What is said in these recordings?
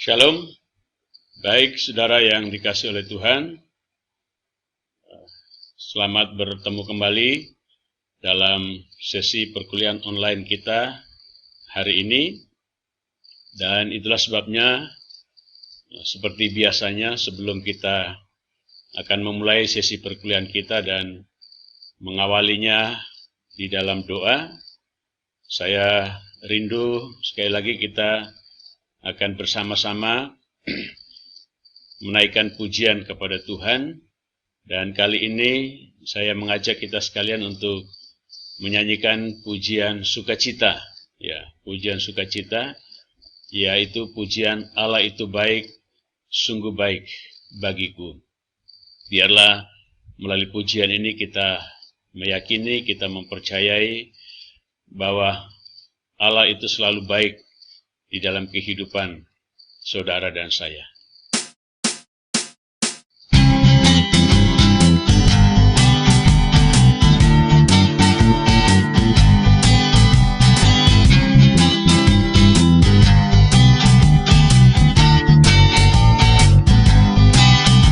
Shalom, baik saudara yang dikasihi oleh Tuhan, selamat bertemu kembali dalam sesi perkuliahan online kita hari ini. Dan itulah sebabnya, seperti biasanya sebelum kita akan memulai sesi perkuliahan kita dan mengawalinya di dalam doa, saya rindu sekali lagi kita akan bersama-sama menaikkan pujian kepada Tuhan. Dan kali ini saya mengajak kita sekalian untuk menyanyikan pujian sukacita, pujian sukacita, yaitu pujian Allah itu baik, sungguh baik bagiku. Biarlah melalui pujian ini kita meyakini, kita mempercayai bahwa Allah itu selalu baik di dalam kehidupan saudara dan saya.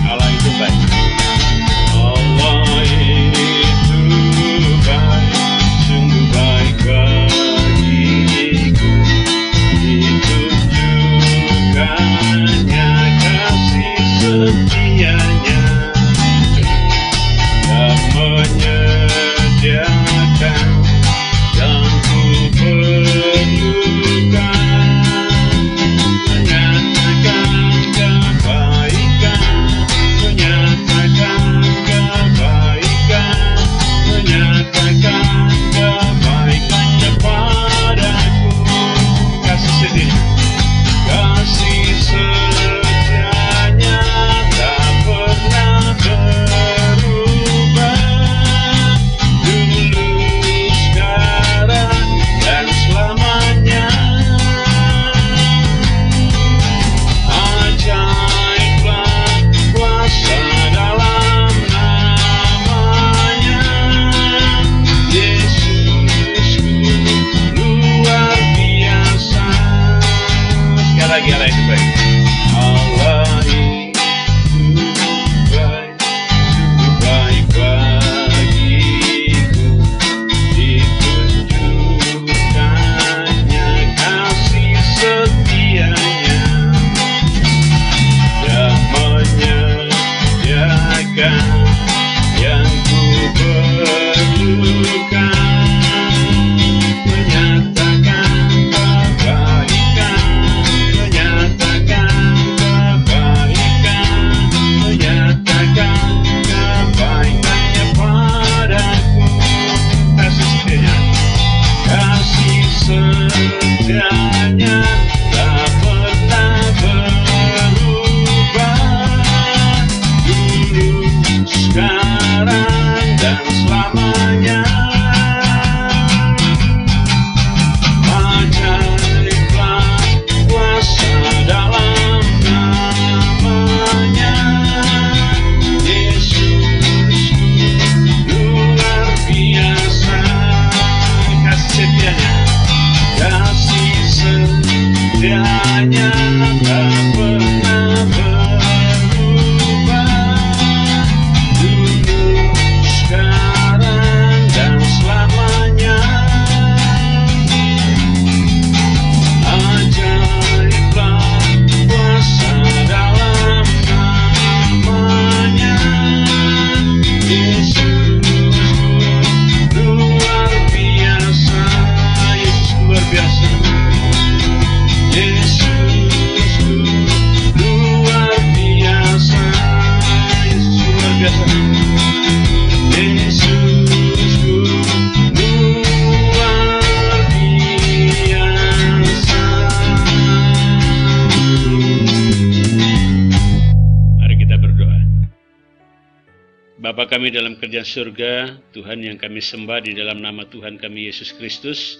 Allah itu baik. Allah itu baik, sungguh baik bagiku. Ditunjukkannya kasih setianya dan menyediakan yang ku perlukan, menyatakan kebaikan, menyatakan kebaikan, menyatakan kebaikannya padaku. Kasih setianya, kasih setianya tak pernah berubah, dulu, sekarang, dan selamanya. Ajaiblah kuasa dalam namanya, Yesusku luar biasa. Sekali lagi, Allah itu baik. Allah itu baik, sungguh baik bagiku. Ditunjukkannya kasih setianya dan menyediakan yang ku perlukan, menyatakan kebaikan, menyatakan kebaikan, menyatakan kebaikannya padaku. Kasih setianya, kasih setianya tak pernah berubah, dulu, sekarang, dan selamanya. Ajaiblah kuasa dalam namanya, Yesusku luar biasa. Kasih setianya, kasih setianya tak pernah berubah, dulu, sekarang, dan selamanya. Ajaiblah kuasa dalam namanya, Yesusku luar biasa. Yesus luar biasa. Yesusku luar biasa. Yesus luar biasa. Yesusku luar biasa. Mari kita berdoa. Bapa kami dalam kerajaan surga, Tuhan yang kami sembah di dalam nama Tuhan kami Yesus Kristus,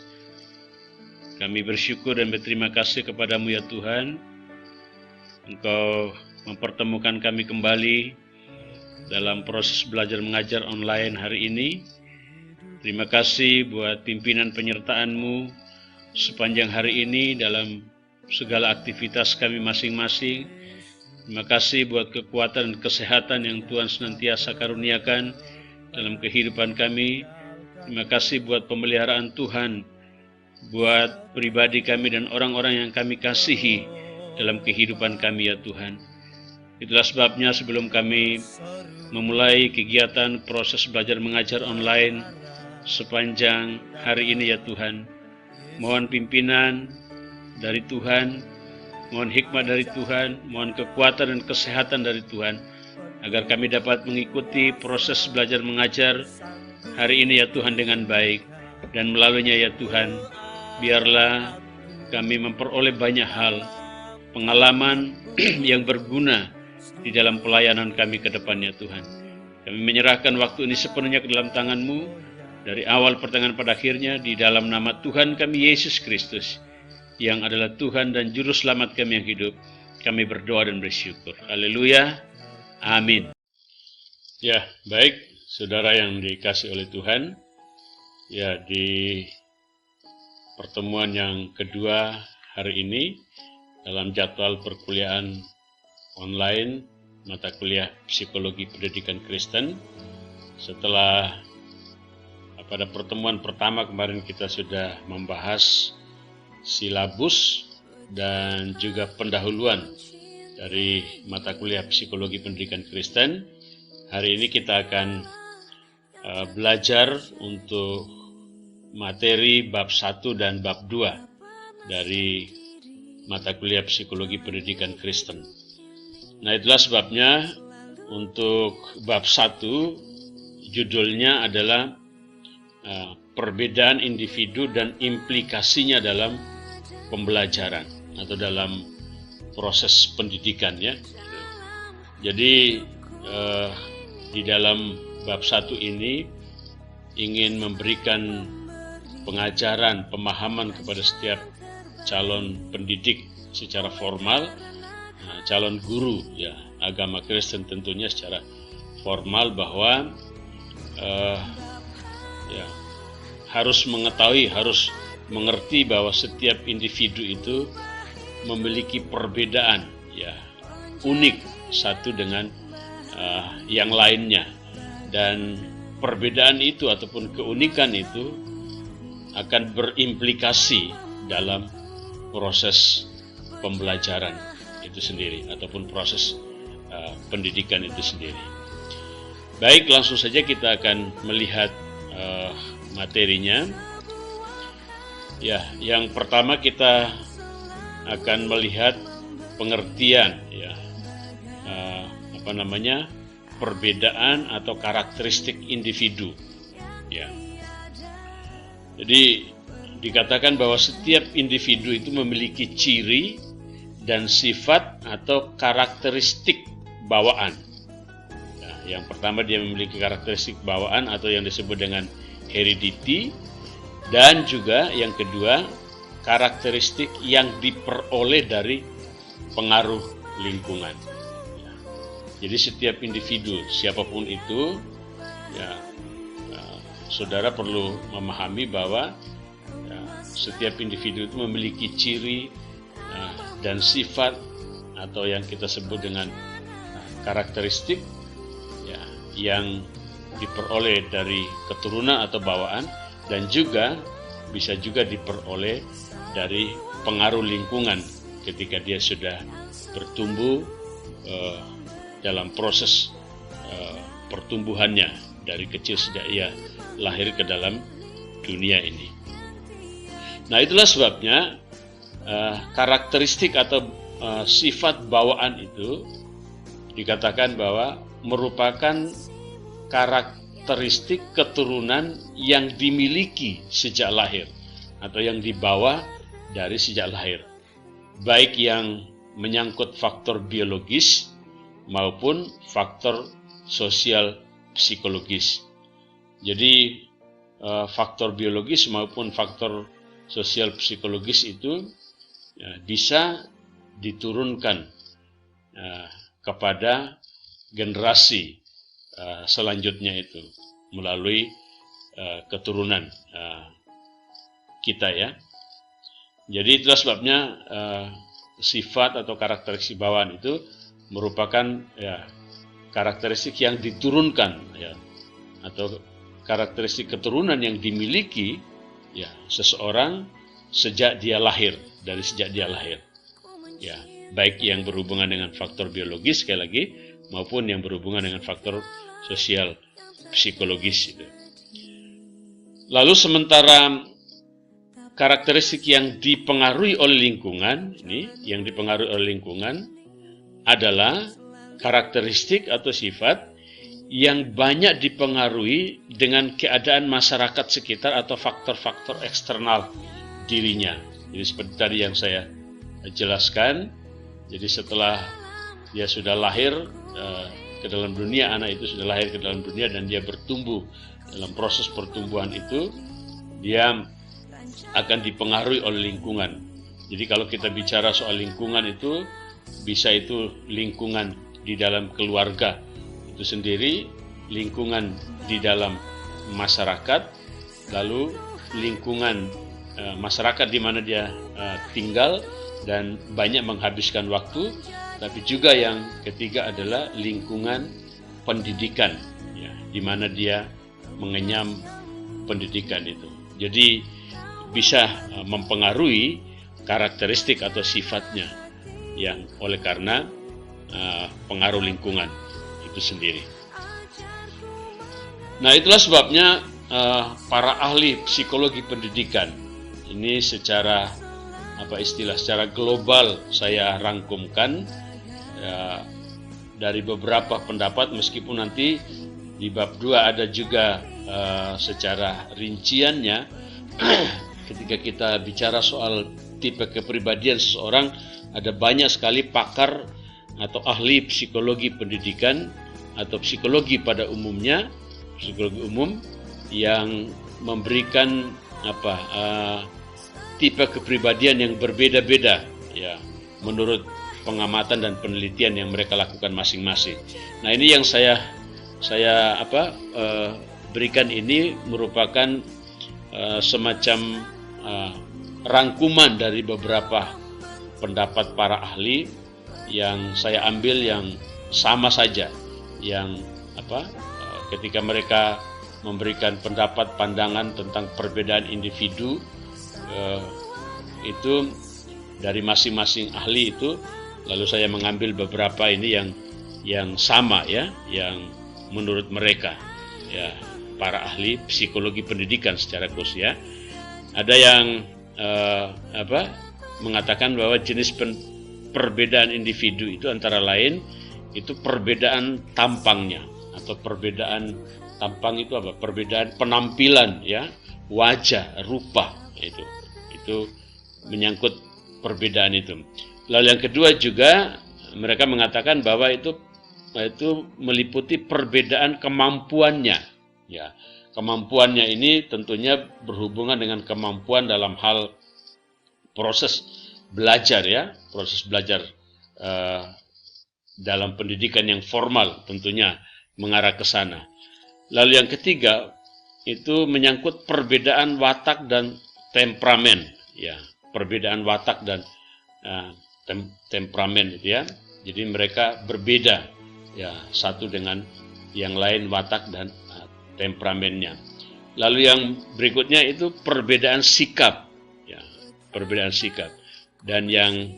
kami bersyukur dan berterima kasih kepadamu ya Tuhan. Engkau mempertemukan kami kembali dalam proses belajar mengajar online hari ini. Terima kasih buat pimpinan penyertaan-Mu sepanjang hari ini dalam segala aktivitas kami masing-masing. Terima kasih buat kekuatan dan kesehatan yang Tuhan senantiasa karuniakan dalam kehidupan kami. Terima kasih buat pemeliharaan Tuhan, buat pribadi kami dan orang-orang yang kami kasihi dalam kehidupan kami ya Tuhan. Itulah sebabnya sebelum kami memulai kegiatan proses belajar mengajar online sepanjang hari ini ya Tuhan, mohon pimpinan dari Tuhan, mohon hikmat dari Tuhan, mohon kekuatan dan kesehatan dari Tuhan, agar kami dapat mengikuti proses belajar mengajar hari ini ya Tuhan dengan baik. Dan melaluinya ya Tuhan, biarlah kami memperoleh banyak hal, pengalaman yang berguna di dalam pelayanan kami ke depannya Tuhan. Kami menyerahkan waktu ini sepenuhnya ke dalam tangan-Mu, dari awal pertengahan pada akhirnya, di dalam nama Tuhan kami Yesus Kristus, yang adalah Tuhan dan Juru Selamat kami yang hidup. Kami berdoa dan bersyukur. Haleluya. Amin. Ya, baik, saudara yang dikasih oleh Tuhan. Ya, di pertemuan yang kedua hari ini, dalam jadwal perkuliahan online, mata kuliah Psikologi Pendidikan Kristen, setelah pada pertemuan pertama kemarin kita sudah membahas silabus dan juga pendahuluan dari mata kuliah Psikologi Pendidikan Kristen. Hari ini kita akan belajar untuk materi bab 1 dan bab 2 dari mata kuliah Psikologi Pendidikan Kristen. Nah, itulah sebabnya untuk bab 1 judulnya adalah perbedaan individu dan implikasinya dalam pembelajaran atau dalam proses pendidikan ya. Jadi di dalam bab 1 ini ingin memberikan pengajaran, pemahaman kepada setiap calon pendidik secara formal, calon guru ya agama Kristen tentunya secara formal, bahwa harus mengetahui, harus mengerti bahwa setiap individu itu memiliki perbedaan ya unik satu dengan yang lainnya, dan perbedaan itu ataupun keunikan itu akan berimplikasi dalam proses pembelajaran itu sendiri ataupun proses pendidikan itu sendiri. Baik, langsung saja kita akan melihat materinya. Ya, yang pertama kita akan melihat pengertian ya perbedaan atau karakteristik individu ya. Jadi dikatakan bahwa setiap individu itu memiliki ciri dan sifat atau karakteristik bawaan. Nah, yang pertama dia memiliki karakteristik bawaan atau yang disebut dengan heredity. Dan juga yang kedua, karakteristik yang diperoleh dari pengaruh lingkungan. Ya. Jadi setiap individu, siapapun itu, ya, saudara perlu memahami bahwa ya, setiap individu itu memiliki ciri dan sifat atau yang kita sebut dengan karakteristik ya, yang diperoleh dari keturunan atau bawaan, dan juga bisa juga diperoleh dari pengaruh lingkungan ketika dia sudah bertumbuh dalam proses pertumbuhannya dari kecil sejak ia lahir ke dalam dunia ini. Nah, itulah sebabnya karakteristik atau sifat bawaan itu dikatakan bahwa merupakan karakteristik keturunan yang dimiliki sejak lahir atau yang dibawa dari sejak lahir, baik yang menyangkut faktor biologis maupun faktor sosial psikologis. Jadi faktor biologis maupun faktor sosial psikologis itu bisa diturunkan kepada generasi selanjutnya itu melalui keturunan kita ya. Jadi itulah sebabnya sifat atau karakteristik bawaan itu merupakan ya karakteristik yang diturunkan ya, atau karakteristik keturunan yang dimiliki ya seseorang sejak dia lahir, ya, baik yang berhubungan dengan faktor biologis sekali lagi maupun yang berhubungan dengan faktor sosial psikologis itu. Lalu sementara karakteristik yang dipengaruhi oleh lingkungan adalah karakteristik atau sifat yang banyak dipengaruhi dengan keadaan masyarakat sekitar atau faktor-faktor eksternal dirinya. Jadi seperti tadi yang saya jelaskan, jadi setelah dia sudah lahir ke dalam dunia, anak itu sudah lahir ke dalam dunia dan dia bertumbuh, dalam proses pertumbuhan itu dia akan dipengaruhi oleh lingkungan. Jadi kalau kita bicara soal lingkungan itu bisa itu lingkungan di dalam keluarga itu sendiri, lingkungan di dalam masyarakat, lalu lingkungan masyarakat di mana dia tinggal dan banyak menghabiskan waktu, tapi juga yang ketiga adalah lingkungan pendidikan, ya, di mana dia mengenyam pendidikan itu. Jadi bisa mempengaruhi karakteristik atau sifatnya yang oleh karena pengaruh lingkungan itu sendiri. Nah, itulah sebabnya para ahli psikologi pendidikan ini secara secara global saya rangkumkan dari beberapa pendapat, meskipun nanti di bab 2 ada juga secara rinciannya ketika kita bicara soal tipe kepribadian seseorang, ada banyak sekali pakar atau ahli psikologi pendidikan atau psikologi pada umumnya, psikologi umum yang memberikan tipe kepribadian yang berbeda-beda ya menurut pengamatan dan penelitian yang mereka lakukan masing-masing. Nah, ini yang saya berikan ini merupakan semacam rangkuman dari beberapa pendapat para ahli yang saya ambil yang sama saja, yang ketika mereka memberikan pendapat pandangan tentang perbedaan individu itu dari masing-masing ahli itu, lalu saya mengambil beberapa ini yang sama ya, yang menurut mereka ya para ahli psikologi pendidikan secara khusus ya. Ada yang mengatakan bahwa jenis perbedaan individu itu antara lain itu perbedaan tampangnya, atau perbedaan tampang itu perbedaan penampilan ya, wajah, rupa, itu menyangkut perbedaan itu. Lalu yang kedua juga mereka mengatakan bahwa itu meliputi perbedaan kemampuannya ya. Kemampuannya ini tentunya berhubungan dengan kemampuan dalam hal proses belajar ya, proses belajar dalam pendidikan yang formal tentunya mengarah ke sana. Lalu yang ketiga itu menyangkut perbedaan watak dan temperamen ya, perbedaan watak dan temperamen itu ya. Jadi mereka berbeda ya satu dengan yang lain watak dan temperamennya. Lalu yang berikutnya itu perbedaan sikap ya, perbedaan sikap. Dan yang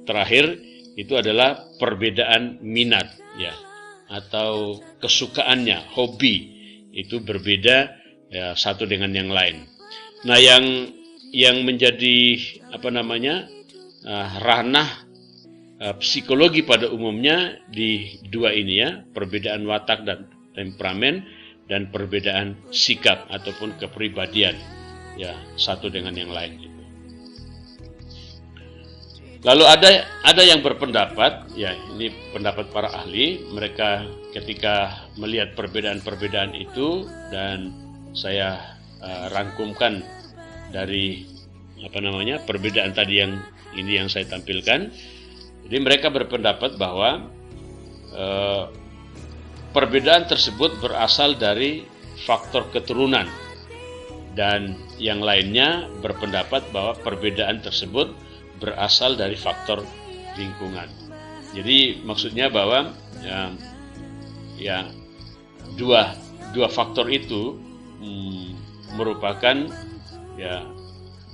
terakhir itu adalah perbedaan minat ya, atau kesukaannya, hobi, itu berbeda ya satu dengan yang lain. Nah, yang menjadi ranah psikologi pada umumnya di dua ini ya, perbedaan watak dan temperamen dan perbedaan sikap ataupun kepribadian ya satu dengan yang lain gitu. Lalu ada yang berpendapat ya, ini pendapat para ahli, mereka ketika melihat perbedaan-perbedaan itu, dan saya rangkumkan dari perbedaan tadi yang ini yang saya tampilkan. Jadi mereka berpendapat bahwa perbedaan tersebut berasal dari faktor keturunan dan yang lainnya berpendapat bahwa perbedaan tersebut berasal dari faktor lingkungan. Jadi maksudnya bahwa dua faktor itu merupakan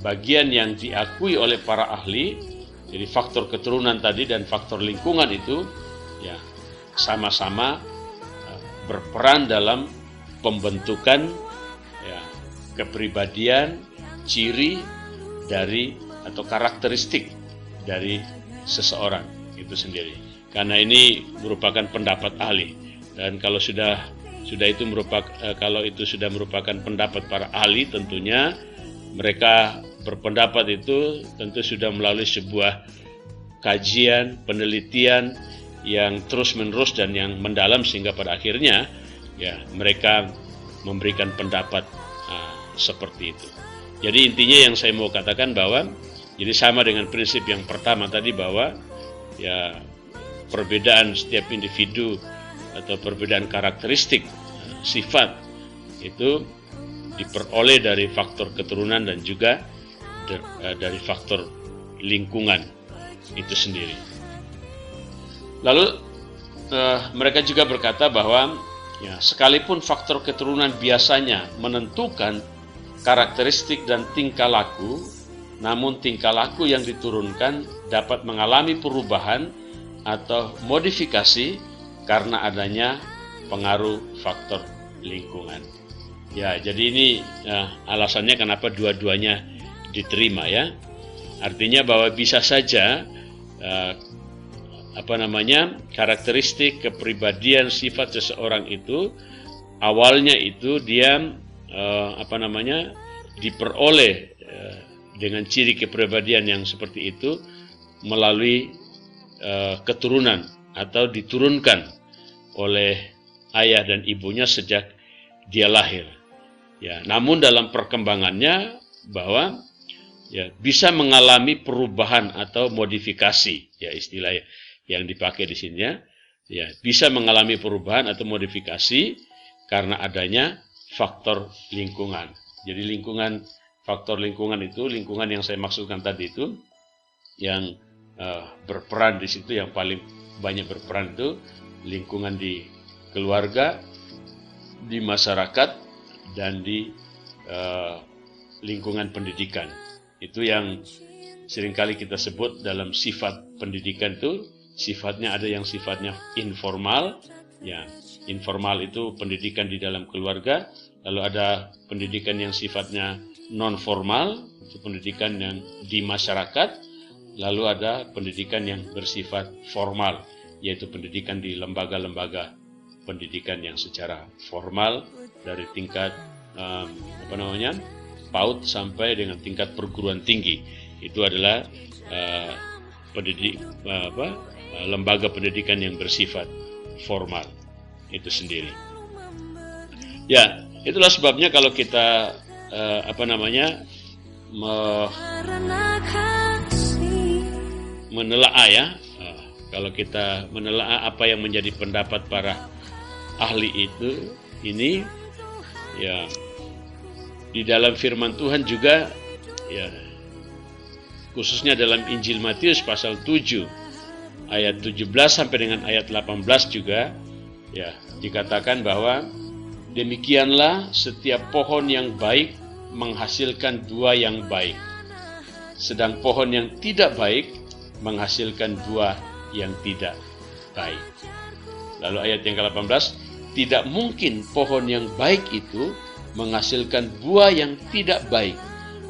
bagian yang diakui oleh para ahli. Jadi faktor keturunan tadi dan faktor lingkungan itu sama-sama berperan dalam pembentukan kepribadian, ciri dari atau karakteristik dari seseorang itu sendiri. Karena ini merupakan pendapat ahli, dan kalau itu sudah merupakan pendapat para ahli, tentunya mereka berpendapat itu tentu sudah melalui sebuah kajian, penelitian yang terus-menerus dan yang mendalam, sehingga pada akhirnya mereka memberikan pendapat seperti itu. Jadi intinya yang saya mau katakan bahwa jadi sama dengan prinsip yang pertama tadi, bahwa perbedaan setiap individu atau perbedaan karakteristik sifat itu diperoleh dari faktor keturunan dan juga dari faktor lingkungan itu sendiri. Lalu mereka juga berkata bahwa sekalipun faktor keturunan biasanya menentukan karakteristik dan tingkah laku, namun tingkah laku yang diturunkan dapat mengalami perubahan atau modifikasi karena adanya pengaruh faktor lingkungan. Jadi ini alasannya kenapa dua-duanya diterima ya. Artinya bahwa bisa saja karakteristik kepribadian sifat seseorang itu awalnya itu dia diperoleh dengan ciri kepribadian yang seperti itu melalui keturunan atau diturunkan oleh ayah dan ibunya sejak dia lahir. Namun dalam perkembangannya bahwa bisa mengalami perubahan atau modifikasi, istilah yang dipakai di sini bisa mengalami perubahan atau modifikasi karena adanya faktor lingkungan. Jadi faktor lingkungan itu, lingkungan yang saya maksudkan tadi itu, yang berperan di situ, yang paling banyak berperan itu lingkungan di keluarga, di masyarakat, dan di lingkungan pendidikan. Itu yang seringkali kita sebut dalam sifat pendidikan itu, sifatnya ada yang sifatnya informal, informal itu pendidikan di dalam keluarga, lalu ada pendidikan yang sifatnya non formal, itu pendidikan yang di masyarakat, lalu ada pendidikan yang bersifat formal, yaitu pendidikan di lembaga-lembaga pendidikan yang secara formal dari tingkat PAUD sampai dengan tingkat perguruan tinggi. Itu adalah lembaga pendidikan yang bersifat formal itu sendiri. Itulah sebabnya kalau kita menelaah kalau kita menelaah apa yang menjadi pendapat para ahli ini di dalam firman Tuhan juga khususnya dalam Injil Matius pasal 7 ayat 17 sampai dengan ayat 18 juga dikatakan bahwa demikianlah setiap pohon yang baik menghasilkan buah yang baik, sedang pohon yang tidak baik menghasilkan buah yang tidak baik. Lalu ayat yang ke-18, tidak mungkin pohon yang baik itu menghasilkan buah yang tidak baik,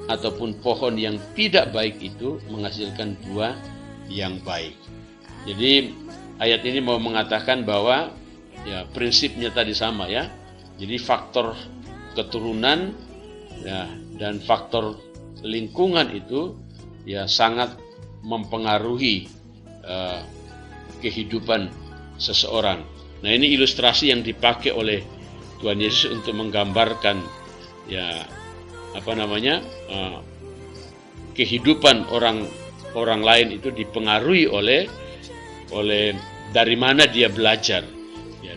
ataupun pohon yang tidak baik itu menghasilkan buah yang baik. Jadi ayat ini mau mengatakan bahwa prinsipnya tadi sama Jadi faktor keturunan dan faktor lingkungan itu sangat mempengaruhi kehidupan seseorang. Nah, ini ilustrasi yang dipakai oleh Tuhan Yesus untuk menggambarkan kehidupan orang lain itu dipengaruhi oleh dari mana dia belajar,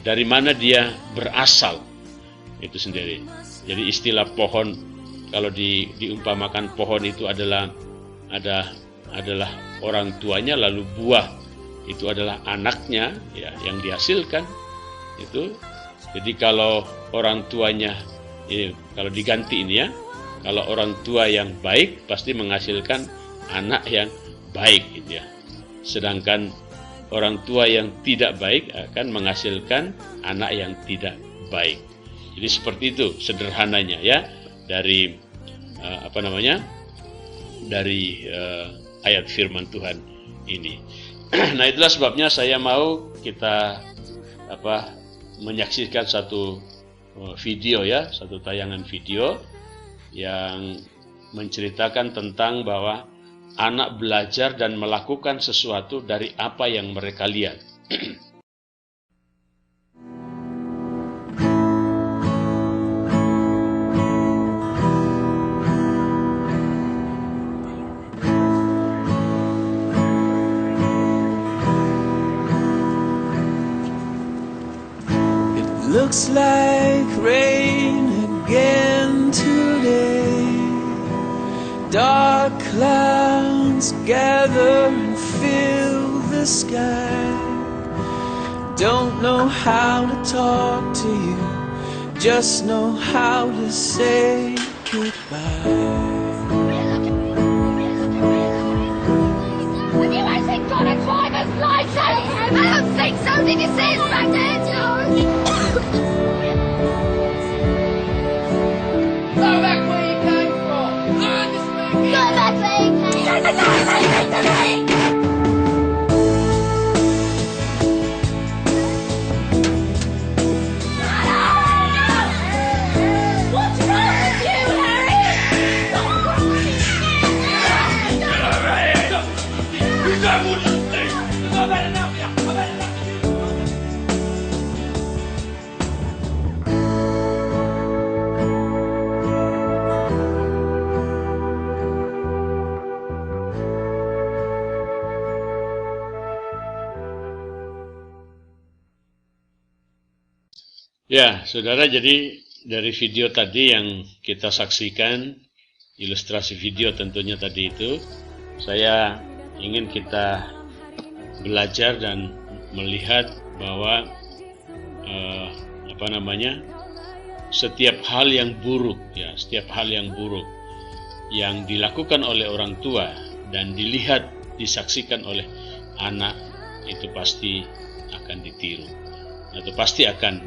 dari mana dia berasal itu sendiri. Jadi istilah pohon kalau diumpamakan pohon itu adalah orang tuanya, lalu buah itu adalah anaknya, ya, yang dihasilkan itu. Jadi kalau orang tuanya ini, kalau diganti ini ya, kalau orang tua yang baik pasti menghasilkan anak yang baik gitu ya. Sedangkan orang tua yang tidak baik akan menghasilkan anak yang tidak baik. Jadi seperti itu sederhananya ya dari dari ayat firman Tuhan ini. Nah, itulah sebabnya saya mau kita menyaksikan satu video ya, satu tayangan video yang menceritakan tentang bahwa anak belajar dan melakukan sesuatu dari apa yang mereka lihat. Looks like rain again today. Dark clouds gather and fill the sky. Don't know how to talk to you, just know how to say goodbye. Have you actually got a driver's license? I don't think so. Did you see his back there, George? Go back where you came from. Learn to speak English. Go back where you came from. That's a lie. What's wrong with you, Harry? What's wrong with you? Get over here! You don't want to stay! I've had enough of you! I've had enough of you! Ya, saudara, jadi dari video tadi yang kita saksikan, ilustrasi video tentunya tadi itu, saya ingin kita belajar dan melihat bahwa setiap hal yang buruk, ya, setiap hal yang buruk yang dilakukan oleh orang tua dan dilihat, disaksikan oleh anak itu pasti akan ditiru atau pasti akan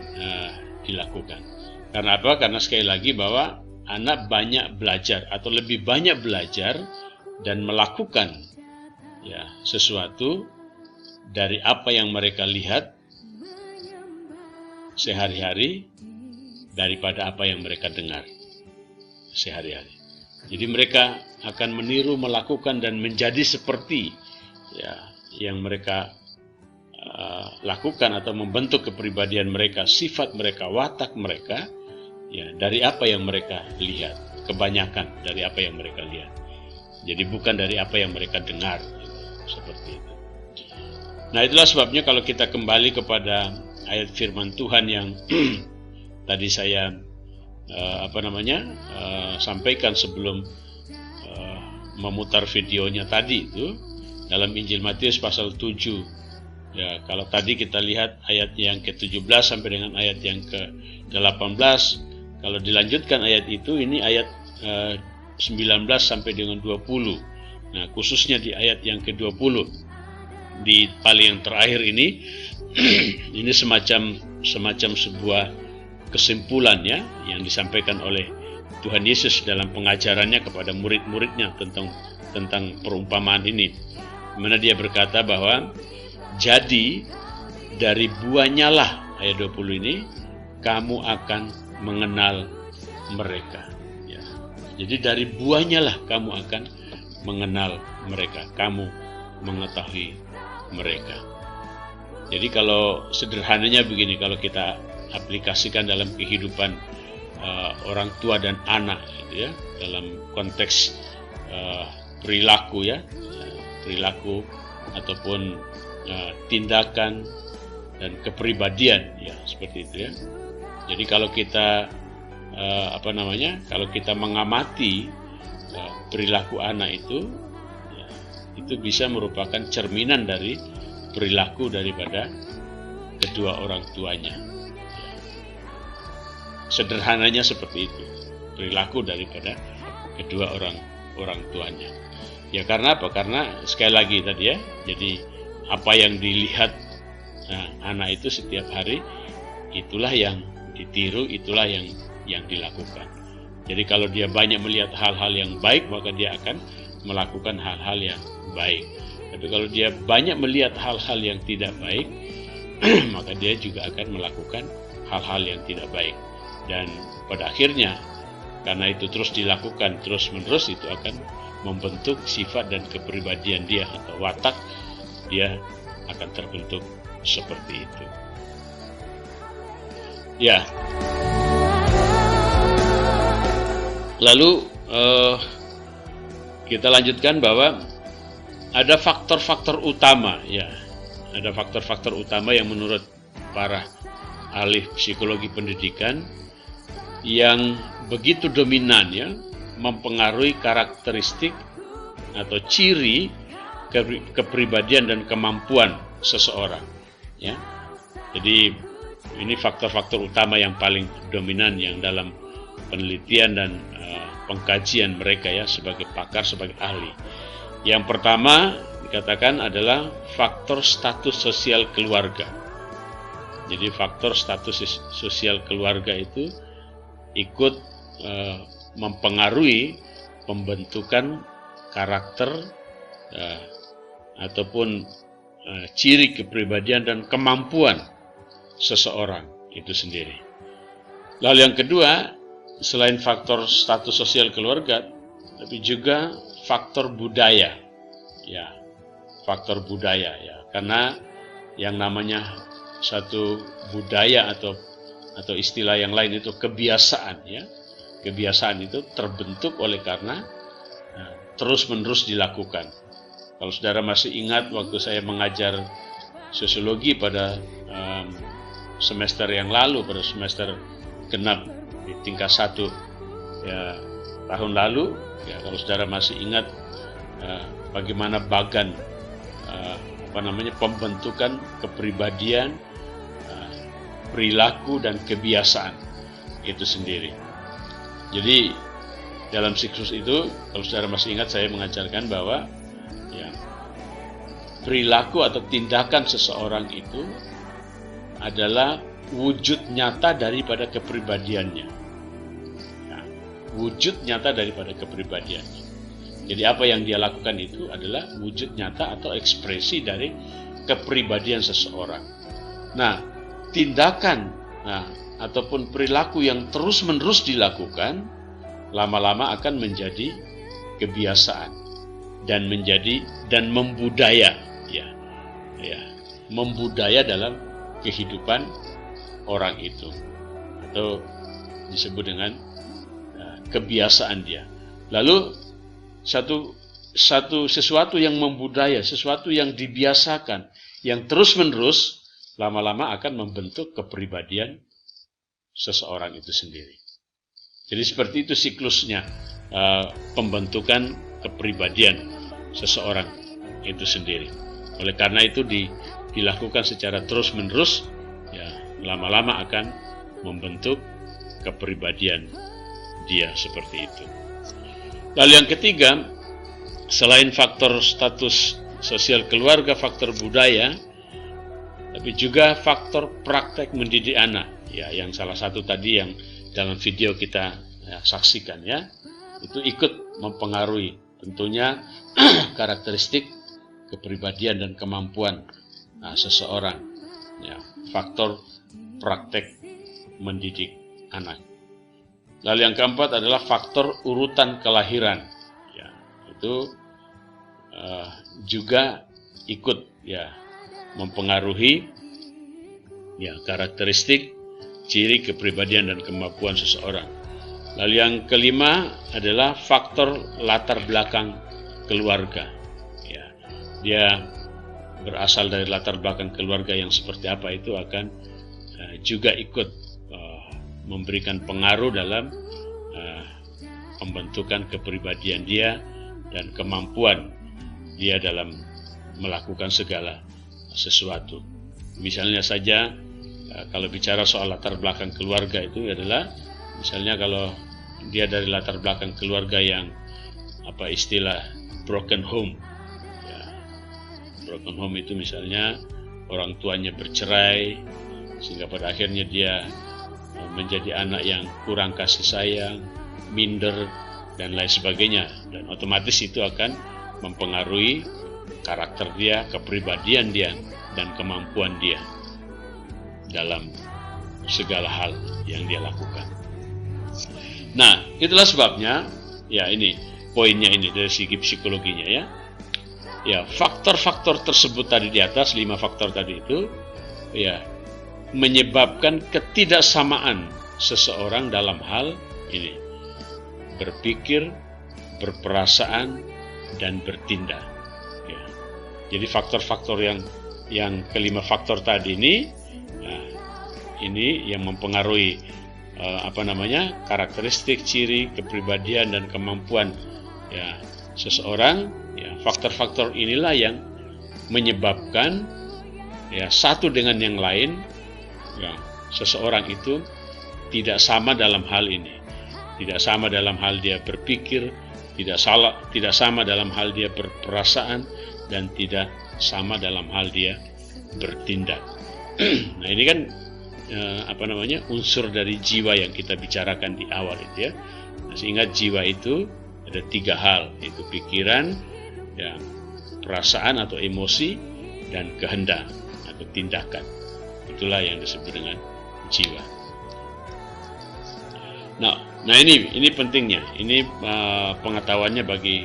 dilakukan. Karena apa? Karena sekali lagi bahwa anak banyak belajar atau lebih banyak belajar dan melakukan ya sesuatu dari apa yang mereka lihat sehari-hari daripada apa yang mereka dengar sehari-hari. Jadi mereka akan meniru, melakukan dan menjadi seperti ya yang mereka lakukan atau membentuk kepribadian mereka, sifat mereka, watak mereka ya dari apa yang mereka lihat. Kebanyakan dari apa yang mereka lihat. Jadi bukan dari apa yang mereka dengar seperti itu. Nah, itulah sebabnya kalau kita kembali kepada ayat firman Tuhan yang tadi saya sampaikan sebelum memutar videonya tadi itu dalam Injil Matius pasal 7. Ya, kalau tadi kita lihat ayat yang ke-17 sampai dengan ayat yang ke-18, kalau dilanjutkan ayat itu, ini ayat 19 sampai dengan 20. Nah, khususnya di ayat yang ke-20, di paling yang terakhir ini, ini semacam sebuah kesimpulan ya, yang disampaikan oleh Tuhan Yesus dalam pengajarannya kepada murid-muridnya tentang perumpamaan ini. Mana dia berkata bahwa jadi dari buahnya lah, ayat 20 ini, kamu akan mengenal mereka. Ya. Jadi dari buahnya lah kamu akan mengenal mereka. Kamu mengetahui mereka. Jadi kalau sederhananya begini, kalau kita aplikasikan dalam kehidupan orang tua dan anak, gitu ya, dalam konteks perilaku ya, perilaku ataupun tindakan dan kepribadian ya seperti itu ya. Jadi kalau kita kalau kita mengamati perilaku anak itu, ya, itu bisa merupakan cerminan dari perilaku daripada kedua orang tuanya. Ya. Sederhananya seperti itu, perilaku daripada kedua orang tuanya. Ya karena apa? Karena sekali lagi tadi ya, jadi apa yang dilihat anak itu setiap hari, itulah yang ditiru, itulah yang dilakukan. Jadi kalau dia banyak melihat hal-hal yang baik, maka dia akan melakukan hal-hal yang baik. Tapi kalau dia banyak melihat hal-hal yang tidak baik, maka dia juga akan melakukan hal-hal yang tidak baik. Dan pada akhirnya, karena itu terus dilakukan terus-menerus, itu akan membentuk sifat dan kepribadian dia atau watak dia akan terbentuk seperti itu. Ya. Lalu kita lanjutkan bahwa ada faktor-faktor utama, ya. Ada faktor-faktor utama yang menurut para ahli psikologi pendidikan yang begitu dominan, ya, mempengaruhi karakteristik atau ciri kepribadian dan kemampuan seseorang, ya. Jadi ini faktor-faktor utama yang paling dominan yang dalam penelitian dan pengkajian mereka, ya, sebagai pakar, sebagai ahli. Yang pertama dikatakan adalah faktor status sosial keluarga. Jadi faktor status sosial keluarga itu ikut mempengaruhi pembentukan karakter ataupun ciri kepribadian dan kemampuan seseorang itu sendiri. Lalu yang kedua, selain faktor status sosial keluarga, tapi juga faktor budaya, ya, faktor budaya, ya, karena yang namanya satu budaya atau istilah yang lain itu kebiasaan, ya. Kebiasaan itu terbentuk oleh karena terus-menerus dilakukan. Kalau saudara masih ingat waktu saya mengajar sosiologi pada semester yang lalu, pada semester genap di tingkat 1 ya, tahun lalu, ya, kalau saudara masih ingat bagaimana bagan pembentukan kepribadian, perilaku dan kebiasaan itu sendiri. Jadi dalam siklus itu, kalau saudara masih ingat, saya mengajarkan bahwa, ya, perilaku atau tindakan seseorang itu adalah wujud nyata daripada kepribadiannya. Ya, wujud nyata daripada kepribadiannya. Jadi apa yang dia lakukan itu adalah wujud nyata atau ekspresi dari kepribadian seseorang. Nah, tindakan ataupun perilaku yang terus-menerus dilakukan lama-lama akan menjadi kebiasaan dan membudaya, ya, membudaya dalam kehidupan orang itu, atau disebut dengan kebiasaan dia. Lalu sesuatu yang membudaya, sesuatu yang dibiasakan, yang terus-menerus lama-lama akan membentuk kepribadian seseorang itu sendiri. Jadi seperti itu siklusnya pembentukan kepribadian seseorang itu sendiri. Oleh karena itu dilakukan secara terus-menerus, ya, lama-lama akan membentuk kepribadian dia seperti itu. Lalu yang ketiga, selain faktor status sosial keluarga, faktor budaya, tapi juga faktor praktek mendidik anak, ya, yang salah satu tadi yang dalam video kita saksikan, ya, itu ikut mempengaruhi tentunya karakteristik kepribadian dan kemampuan seseorang, ya, faktor praktek mendidik anak. Lalu yang keempat adalah faktor urutan kelahiran, ya, itu juga ikut, ya, mempengaruhi, ya, karakteristik, ciri kepribadian dan kemampuan seseorang. Lalu yang kelima adalah faktor latar belakang keluarga. Ya, dia berasal dari latar belakang keluarga yang seperti apa itu akan juga ikut memberikan pengaruh dalam pembentukan kepribadian dia dan kemampuan dia dalam melakukan segala sesuatu. Misalnya saja kalau bicara soal latar belakang keluarga itu adalah misalnya kalau dia dari latar belakang keluarga yang istilah broken home. Ya, broken home itu misalnya orang tuanya bercerai sehingga pada akhirnya dia menjadi anak yang kurang kasih sayang, minder dan lain sebagainya, dan otomatis itu akan mempengaruhi karakter dia, kepribadian dia dan kemampuan dia dalam segala hal yang dia lakukan. Nah, itulah sebabnya ya ini poinnya ini dari segi psikologinya ya. Ya, faktor-faktor tersebut tadi di atas 5 faktor tadi itu ya menyebabkan ketidaksamaan seseorang dalam hal ini berpikir, berperasaan dan bertindak. Ya. Jadi faktor-faktor yang kelima faktor tadi ini yang mempengaruhi karakteristik, ciri, kepribadian dan kemampuan ya seseorang. Ya, faktor-faktor inilah yang menyebabkan ya satu dengan yang lain ya, seseorang itu tidak sama dalam hal ini. Tidak sama dalam hal dia berpikir, tidak sama dalam hal dia berperasaan, dan tidak sama dalam hal dia bertindak. Nah, ini kan unsur dari jiwa yang kita bicarakan di awal itu ya. Nah, ingat jiwa itu ada 3 hal, yaitu pikiran, ya, perasaan atau emosi, dan kehendak atau tindakan. Itulah yang disebut dengan jiwa. Nah ini pentingnya. Ini pengetahuannya bagi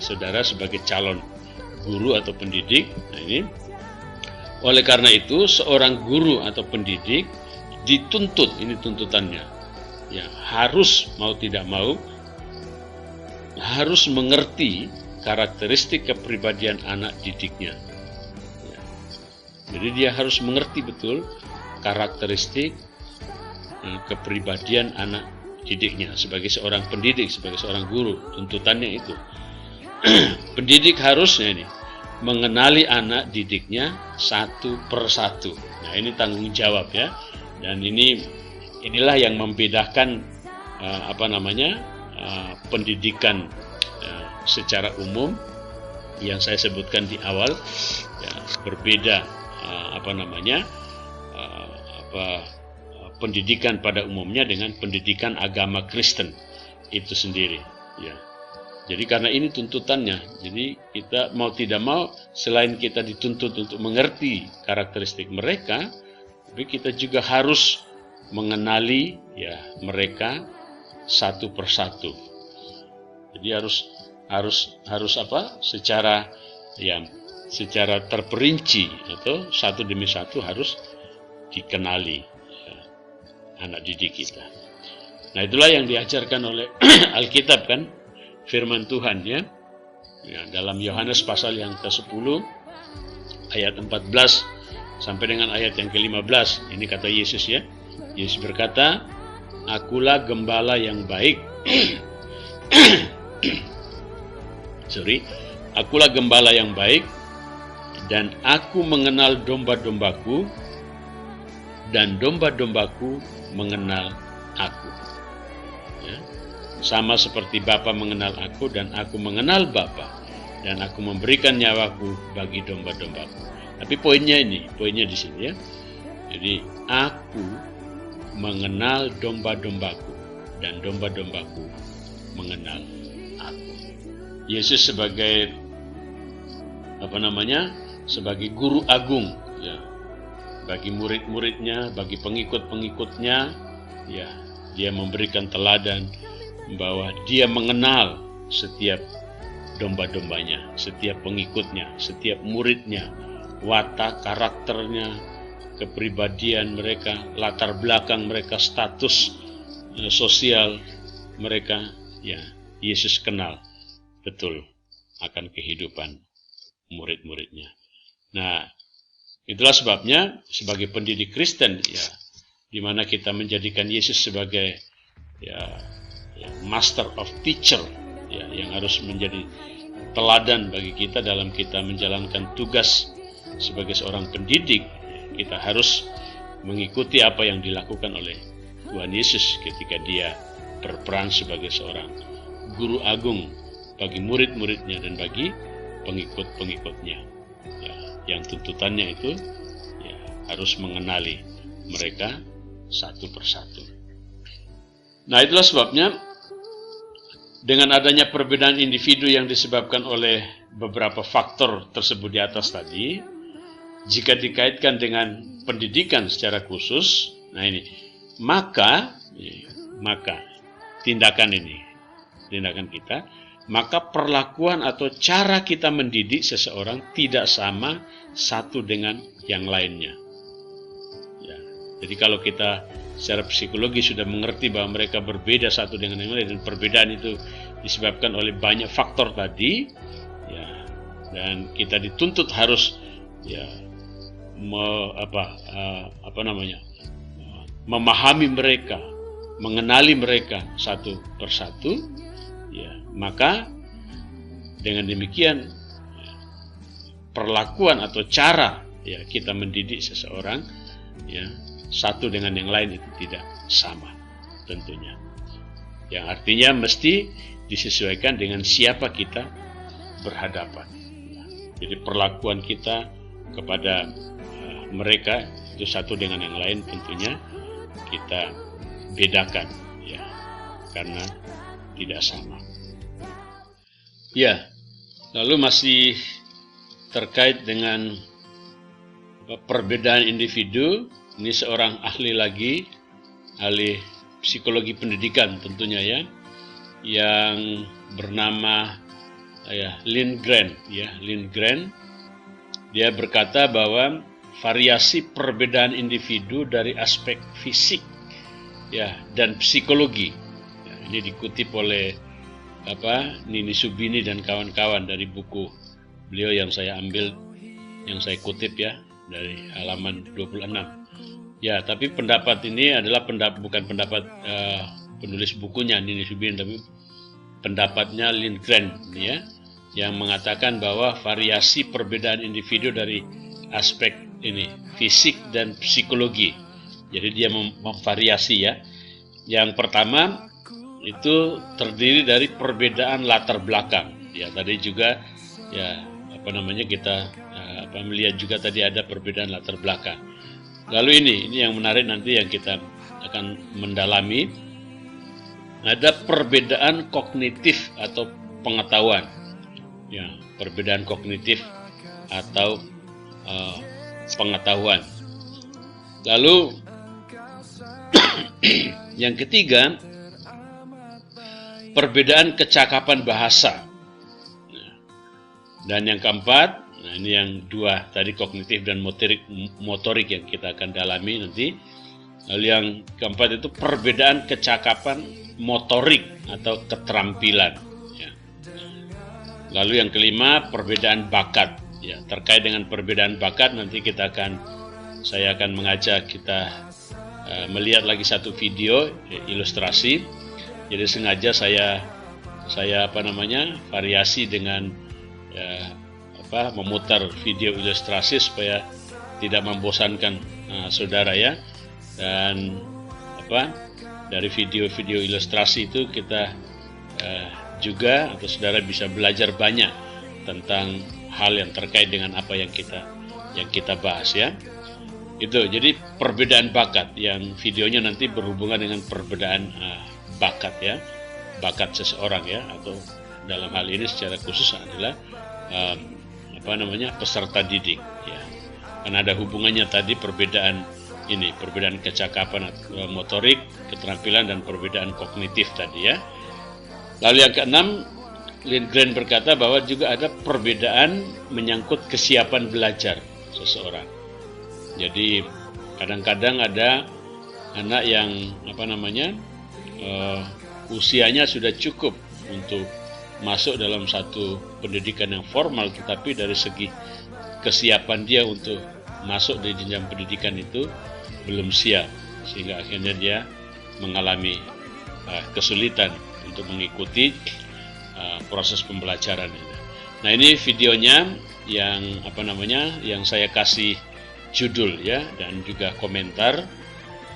saudara sebagai calon guru atau pendidik. Nah ini, oleh karena itu seorang guru atau pendidik dituntut, ini tuntutannya, ya harus mau tidak mau harus mengerti karakteristik kepribadian anak didiknya. Ya. Jadi dia harus mengerti betul karakteristik kepribadian anak didiknya sebagai seorang pendidik, sebagai seorang guru. Tuntutannya itu. Pendidik harusnya ini mengenali anak didiknya satu persatu. Nah, ini tanggung jawab ya. Dan inilah yang membedakan pendidikan secara umum yang saya sebutkan di awal ya, berbeda pendidikan pada umumnya dengan pendidikan agama Kristen itu sendiri ya. Jadi karena ini tuntutannya, jadi kita mau tidak mau selain kita dituntut untuk mengerti karakteristik mereka, tapi kita juga harus mengenali ya mereka satu persatu. Jadi harus secara terperinci atau satu demi satu harus dikenali ya, anak didik kita. Nah, itulah yang diajarkan oleh Alkitab kan, firman Tuhan ya. Ya, dalam Yohanes pasal yang ke-10 ayat 14 sampai dengan ayat yang ke-15, ini kata Yesus ya. Yesus berkata, "Akulah gembala yang baik." Akulah gembala yang baik, dan aku mengenal domba-dombaku, dan domba-dombaku mengenal aku. Ya. Sama seperti Bapa mengenal aku, dan aku mengenal Bapa, dan aku memberikan nyawaku bagi domba-dombaku. Tapi poinnya di sini ya. Jadi aku mengenal domba-dombaku, dan domba-dombaku mengenal aku. Yesus sebagai sebagai guru agung ya, bagi murid-muridnya, bagi pengikut-pengikutnya ya, dia memberikan teladan bahwa dia mengenal setiap domba-dombanya, setiap pengikutnya, setiap muridnya, watak, karakternya, kepribadian mereka, latar belakang mereka, status sosial mereka ya, Yesus kenal betul akan kehidupan murid-muridnya. Nah, itulah sebabnya sebagai pendidik Kristen ya, di mana kita menjadikan Yesus sebagai master of teacher, yang harus menjadi teladan bagi kita dalam kita menjalankan tugas sebagai seorang pendidik. Kita harus mengikuti apa yang dilakukan oleh Tuhan Yesus ketika dia berperan sebagai seorang guru agung bagi murid-muridnya dan bagi pengikut-pengikutnya, yang tuntutannya itu harus mengenali mereka satu persatu. Nah, itulah sebabnya dengan adanya perbedaan individu yang disebabkan oleh beberapa faktor tersebut di atas tadi, jika dikaitkan dengan pendidikan secara khusus, maka tindakan kita, maka perlakuan atau cara kita mendidik seseorang tidak sama satu dengan yang lainnya. Jadi kalau kita secara psikologi sudah mengerti bahwa mereka berbeda satu dengan yang lain, dan perbedaan itu disebabkan oleh banyak faktor tadi, dan kita dituntut harus memahami mereka, mengenali mereka satu persatu, maka dengan demikian perlakuan atau cara kita mendidik seseorang satu dengan yang lain itu tidak sama tentunya. Yang artinya mesti disesuaikan dengan siapa kita berhadapan. Jadi perlakuan kita kepada mereka itu satu dengan yang lain tentunya kita bedakan, karena tidak sama. Lalu masih terkait dengan perbedaan individu. Ini seorang ahli lagi, ahli psikologi pendidikan tentunya yang bernama Lindgren. Lindgren, dia berkata bahwa variasi perbedaan individu dari aspek fisik dan psikologi. Ini dikutip oleh Nini Subini dan kawan-kawan dari buku beliau yang saya ambil, yang saya kutip dari halaman 26. Tapi pendapat ini adalah bukan pendapat penulis bukunya Nini Subini, tapi pendapatnya Lindgren yang mengatakan bahwa variasi perbedaan individu dari aspek ini fisik dan psikologi. Jadi dia memvariasi Yang pertama itu terdiri dari perbedaan latar belakang. Tadi juga kita melihat juga tadi ada perbedaan latar belakang. Lalu ini yang menarik nanti yang kita akan mendalami, ada perbedaan kognitif atau pengetahuan. Perbedaan kognitif atau pengetahuan. Lalu yang ketiga, perbedaan kecakapan bahasa. Dan yang keempat, ini yang dua tadi, kognitif dan motorik yang kita akan dalami nanti. Lalu yang keempat itu perbedaan kecakapan motorik atau keterampilan. Lalu yang kelima, perbedaan bakat. Terkait dengan perbedaan bakat nanti saya akan mengajak kita melihat lagi satu video ilustrasi. Jadi sengaja saya variasi dengan memutar video ilustrasi supaya tidak membosankan saudara dan dari video-video ilustrasi itu kita juga atau saudara bisa belajar banyak tentang hal yang terkait dengan apa yang kita bahas Itu jadi perbedaan bakat, yang videonya nanti berhubungan dengan perbedaan bakat bakat seseorang atau dalam hal ini secara khusus adalah peserta didik karena ada hubungannya tadi perbedaan kecakapan motorik, keterampilan, dan perbedaan kognitif tadi Lalu yang keenam, Lindgren berkata bahwa juga ada perbedaan menyangkut kesiapan belajar seseorang. Jadi kadang-kadang ada anak yang usianya sudah cukup untuk masuk dalam satu pendidikan yang formal, tetapi dari segi kesiapan dia untuk masuk di jenjang pendidikan itu belum siap, sehingga akhirnya dia mengalami kesulitan untuk mengikuti proses pembelajaran itu. Nah, ini videonya yang saya kasih judul ya, dan juga komentar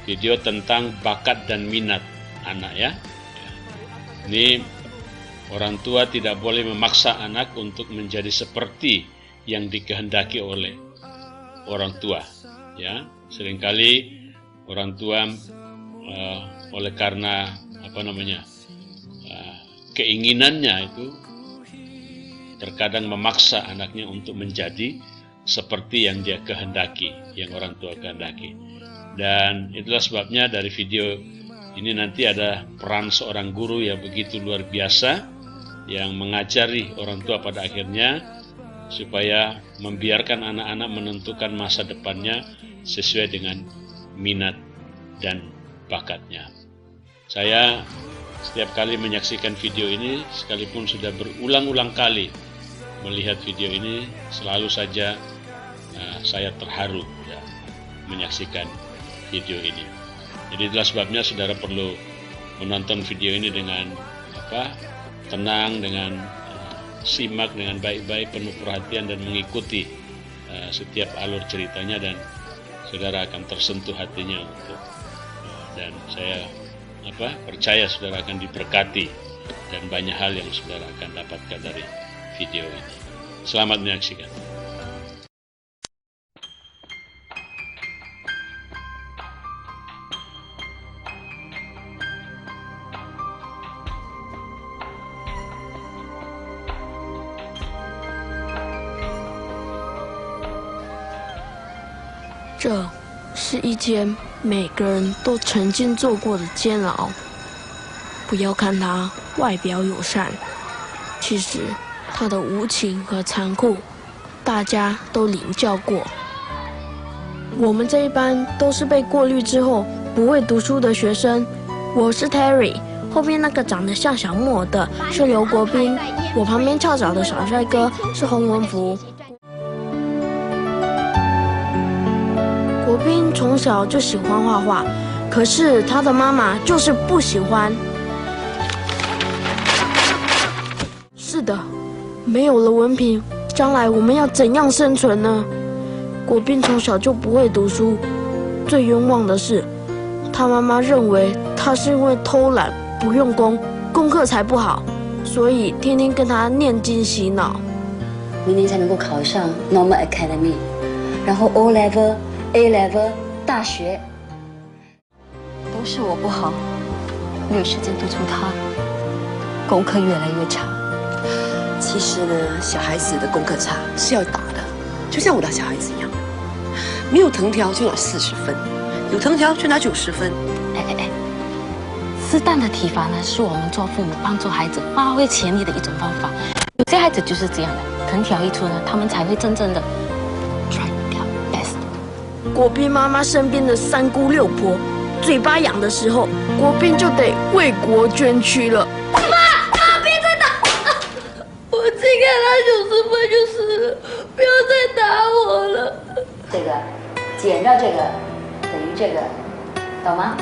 video tentang bakat dan minat anak ya. Ini orang tua tidak boleh memaksa anak untuk menjadi seperti yang dikehendaki oleh orang tua ya. Seringkali orang tua oleh karena keinginannya itu terkadang memaksa anaknya untuk menjadi seperti yang dia kehendaki, yang orang tua kehendaki. Dan itulah sebabnya dari video ini nanti ada peran seorang guru yang begitu luar biasa, yang mengajari orang tua pada akhirnya supaya membiarkan anak-anak menentukan masa depannya sesuai dengan minat dan bakatnya. Saya setiap kali menyaksikan video ini, sekalipun sudah berulang-ulang kali melihat video ini, selalu saja saya terharu ya, menyaksikan video ini. Jadi itulah sebabnya saudara perlu menonton video ini dengan tenang, dengan simak dengan baik-baik, penuh perhatian dan mengikuti setiap alur ceritanya, dan saudara akan tersentuh hatinya dan saya percaya saudara akan diberkati dan banyak hal yang saudara akan dapatkan dari video ini. Selamat menyaksikan. 这是一间每个人都曾经做过的监牢。不要看它外表友善，其实它的无情和残酷，大家都领教过。我们这一班都是被过滤之后不会读书的学生。我是 Terry， 后边那个长得像小木偶的是刘国斌，我旁边翘脚的小帅哥是洪文福。 国斌从小就喜欢画画，可是他的妈妈就是不喜欢。是的，没有了文凭，将来我们要怎样生存呢？国斌从小就不会读书，最冤枉的是，他妈妈认为他是因为偷懒不用功，功课才不好，所以天天跟他念经洗脑。明年才能够考上 Normal Academy， 然后 O Level。A level 大学，都是我不好，没有时间督促他，功课越来越差。其实呢，小孩子的功课差是要打的，就像我的小孩子一样，没有藤条就拿40分，有藤条就拿90分。哎，适当的体罚呢，是我们做父母帮助孩子发挥潜力的一种方法。有些孩子就是这样的，藤条一出呢，他们才会真正的 try their best。 国斌妈妈身边的三姑六婆，嘴巴痒的时候，国斌就得为国捐躯了。妈，别再打！我只给他90分就是了，不要再打我了。这个减掉这个等于这个，懂吗？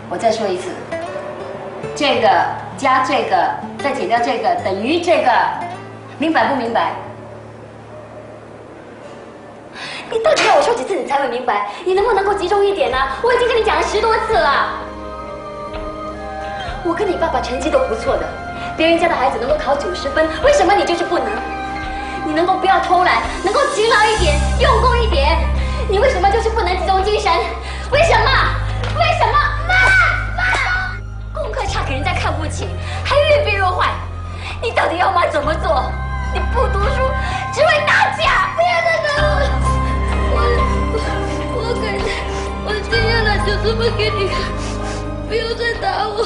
我再说一次，这个加这个再减掉这个等于这个，明白不明白？ 你到底要我说几次你才会明白？你能不能够集中一点呢？我已经跟你讲了10多次了。我跟你爸爸成绩都不错的，别人家的孩子能够考90分，为什么你就是不能？你能够不要偷懒，能够勤劳一点，用功一点，你为什么就是不能集中精神？为什么？为什么？妈，功课差给人家看不起，还越变越坏，你到底要妈怎么做？你不读书只会打架，不要再打我！ 我今天来就这么给你看，不要再打我。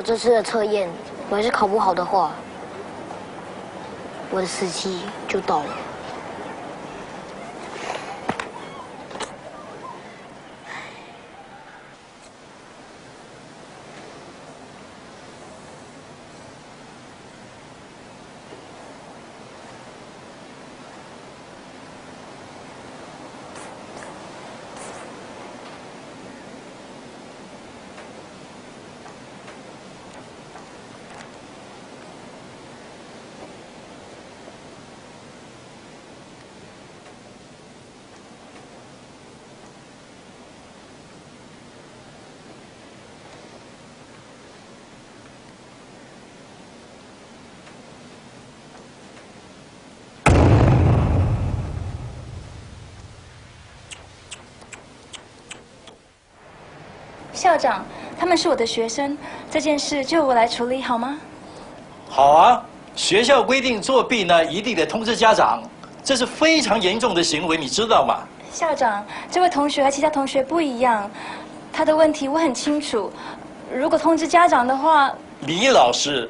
这次的测验我还是考不好的话，我的死期就到了。校长，他们是我的学生，这件事就我来处理好吗？好啊，学校规定作弊呢，一定得通知家长，这是非常严重的行为，你知道吗？校长，这位同学和其他同学不一样，他的问题我很清楚。如果通知家长的话，李老师，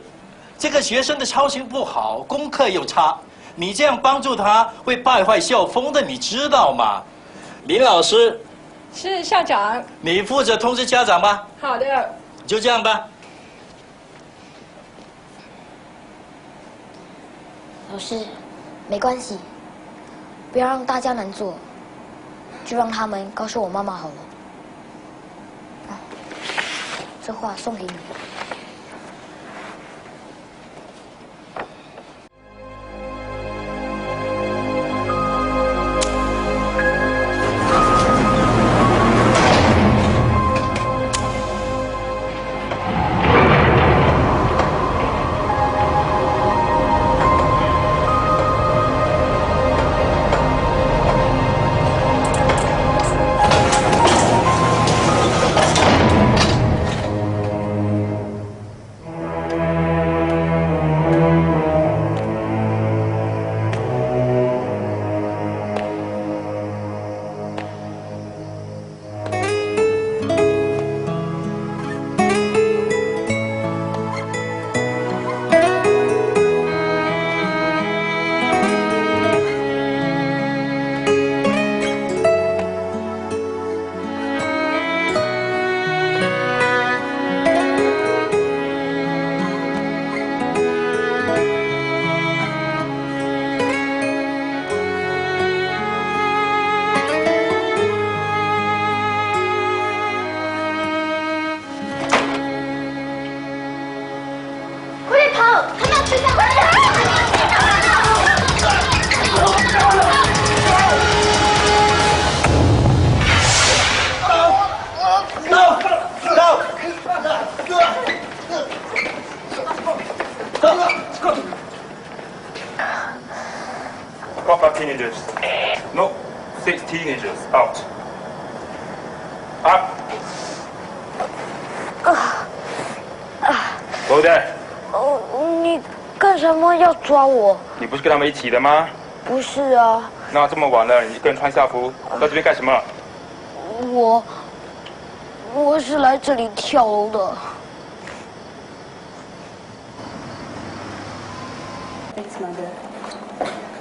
这个学生的操行不好，功课又差，你这样帮助他会败坏校风的，你知道吗？林老师。是校长，你负责通知家长吧。好的，就这样吧。老师，没关系，不要让大家难做，就让他们告诉我妈妈好了。啊，这话送给你。Proper teenagers. No, 6 teenagers out. Up. Go there. 你干什么要抓我？你不是跟他们一起的吗？不是啊。那这么晚了，你一个人穿校服到这边干什么？我是来这里跳楼的。Thanks, Mother.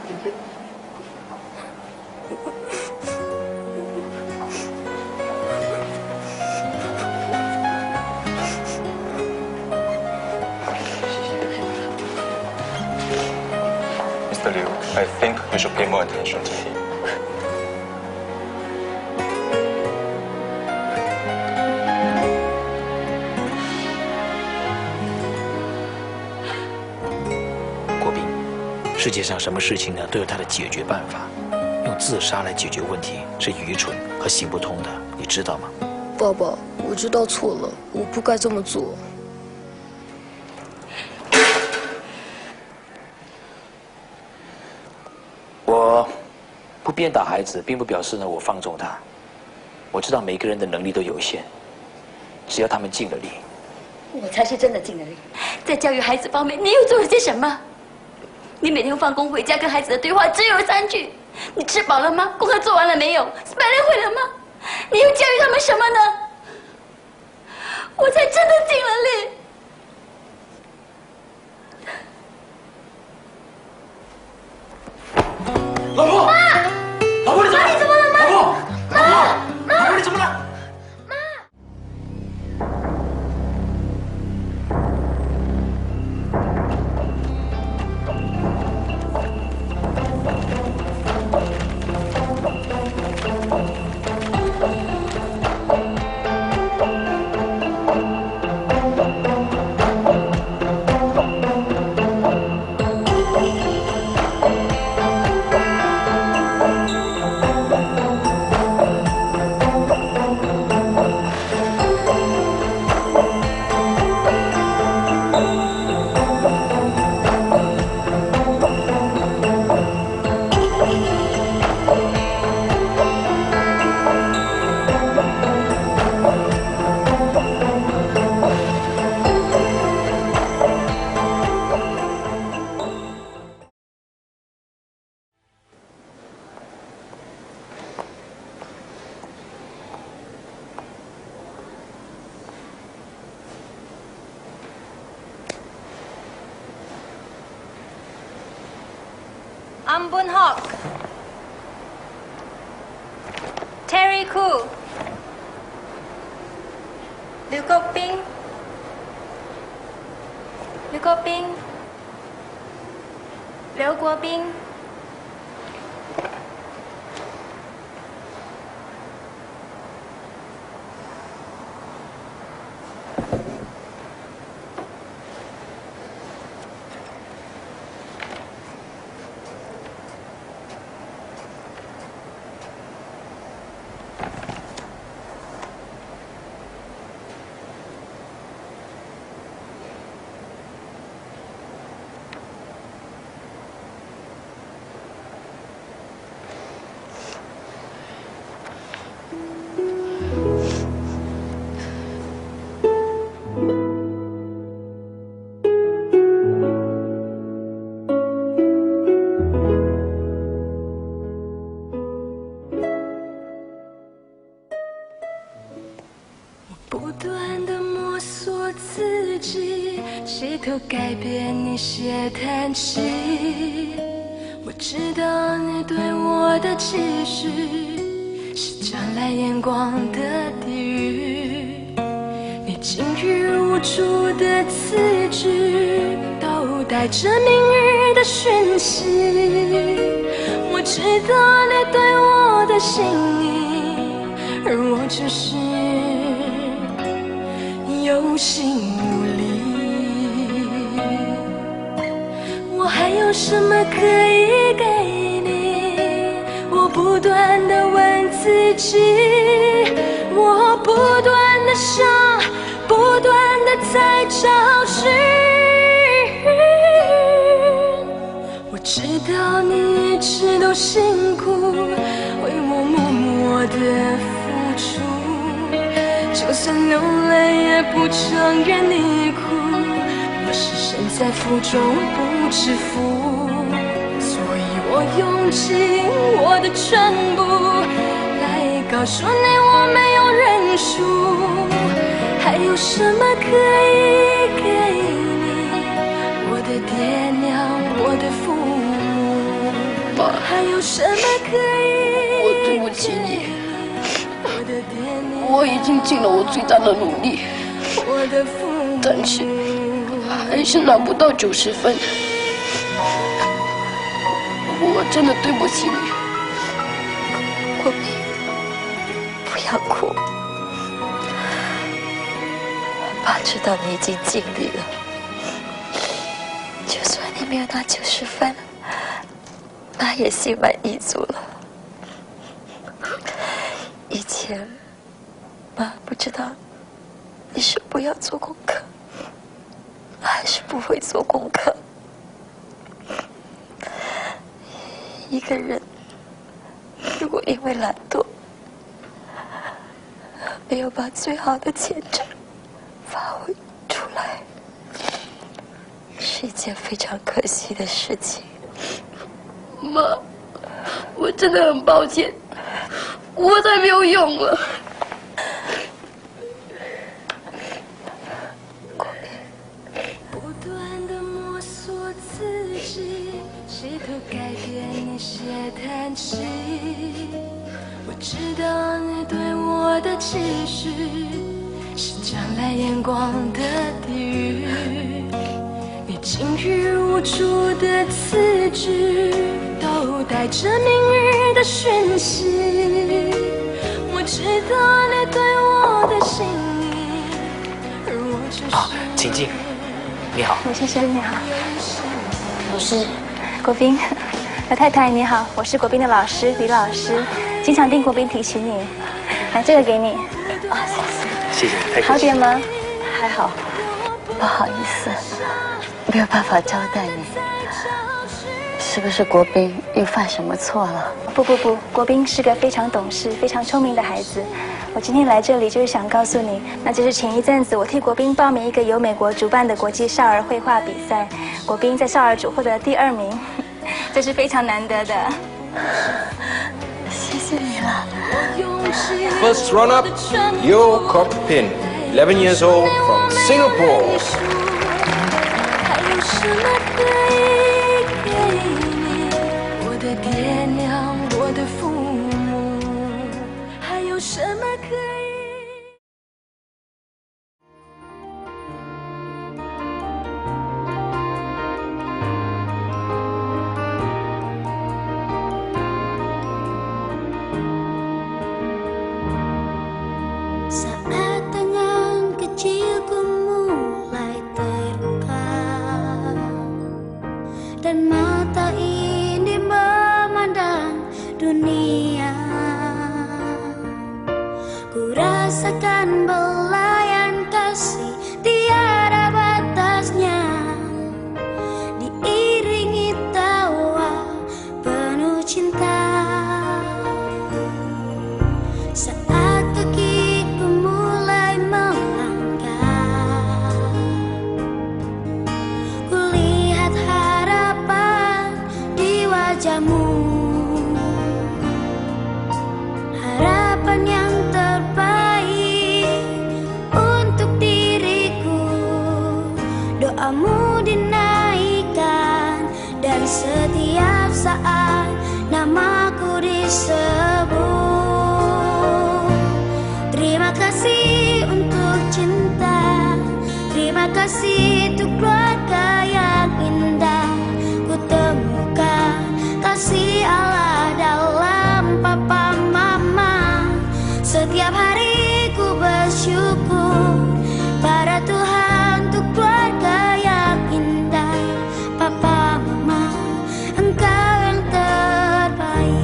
Thank you. Mr. Liu, I think you should pay more attention to him.国斌，世界上什么事情呢都有它的解决办法，用自杀来解决问题是愚蠢和行不通的，你知道吗？爸爸，我知道错了，我不该这么做。我不鞭打孩子，并不表示呢我放纵他。我知道每个人的能力都有限，只要他们尽了力。我才是真的尽了力。在教育孩子方面，你又做了些什么？你每天放工回家跟孩子的对话只有3句：你吃饱了吗？功课做完了没有？白练会了吗？你又教育他们什么呢？我才真的尽了力。Am Bun Hock、Terry Koo、刘国斌、刘国斌、刘国斌。改变你写叹气，我知道你对我的期许是将来眼光的地狱，你金玉无主的词句都带着明日的讯息，我知道你对我的心意，而我只是有心无力。我还有什么可以给你？我不断地问自己，我不断地想，不断地在找寻。我知道你一直都辛苦，为我默默地付出，就算流泪也不承认你哭。我是身在福中不知福，所以我用尽我的全部来告诉你我没有认输。还有什么可以给你？我的爹娘，我的父母，爸，还有什么可以？我对不起你，我已经尽了我最大的努力，但是还是拿不到90分。我真的对不起你，国斌，不要哭。爸知道你已经尽力了，就算你没有拿90分，爸也心满意足了。以前，妈不知道你是不要做功课，还是不会做功课。一个人如果因为懒惰，没有把最好的潜质发挥出来，是一件非常可惜的事情。妈，我真的很抱歉，我太没有用了。不断地摸索自己，试图改变你写叹气。我知道你对我的期许是将来眼光的地狱，你金玉无主的词句都带着明日的讯息。我知道你对我的心意，而我只是请进。你好，吴先生你好，我是国斌。老太太你好，我是国斌的老师李老师，经常听国斌提起你。来，这个给你。啊，谢谢，太客气了。好点吗？还好，不好意思，没有办法交代你。是不是国斌又犯什么错了？不，国斌是个非常懂事、非常聪明的孩子。我今天来这里就是想告诉你，那就是前一阵子我替国斌报名一个由美国主办的国际少儿绘画比赛，国斌在少儿组获得了第2名，这是非常难得的。谢谢你了。First run-up, Yo Kok Pin, 11 years old from Singapore. 还有什么可以给你？ dan mata ini memandang dunia. Ku rasakan belayan kasih tiada batasnya, diiringi tawa penuh cinta. Saat kakiku mulai melangkah, kulihat harapan di wajahmu, harapan yang terbaik untuk diriku. Doamu dinaikkan dan setiap saat namaku disebut. Terima kasih untuk cinta, terima kasih untuk keluarga yang indah. Ku temukan kasih Allah dalam papa mama. Setiap hari ku bersyukur pada Tuhan untuk keluarga yang indah. Papa mama, engkau yang terbaik.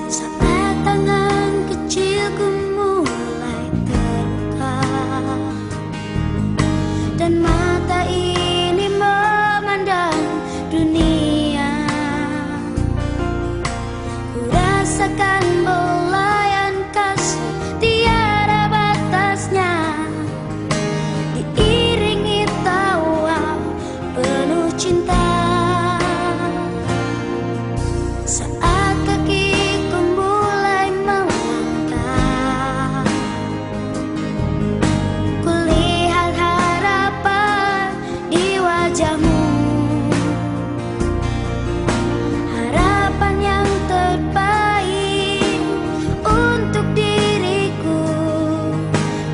Saat tangan kecilku mulai terbuka dan mata ini memandang dunia, ku rasakan belayan kasih tiada batasnya, diiringi tawa penuh cinta. Saat kakiku mulai melangkah, kulihat harapan di wajahmu, harapan yang terbaik untuk diriku.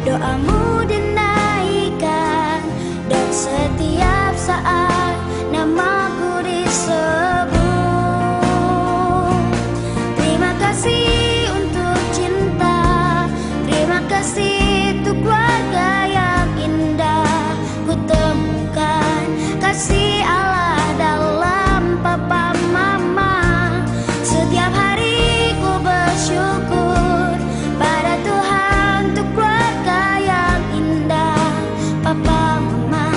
Doamu dinaikkan dan setiap saat namaku disebut. Terima kasih untuk cinta, terima kasih untuk keluarga yang indah. Ku temukan kasih Allah dalam papa mama. Setiap hari ku bersyukur pada Tuhan untuk keluarga yang indah. Papa mama,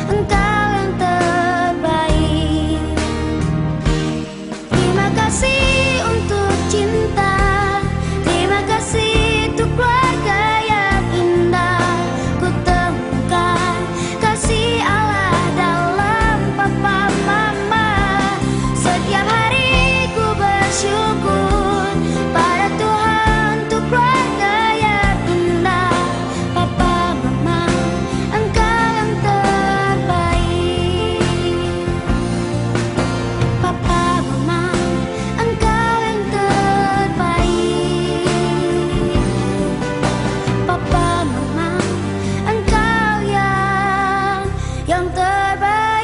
engkau yang terbaik. Terima kasih untuk cinta, terima kasih untuk keluarga yang indah. Ku temukan kasih Allah dalam papa mama. Setiap hari ku bersyukur pada Tuhan untuk keluarga yang indah. Papa mama, engkau yang terbaik. Papa mama, engkau yang terbaik. Papa mama, engkau yang terbaik.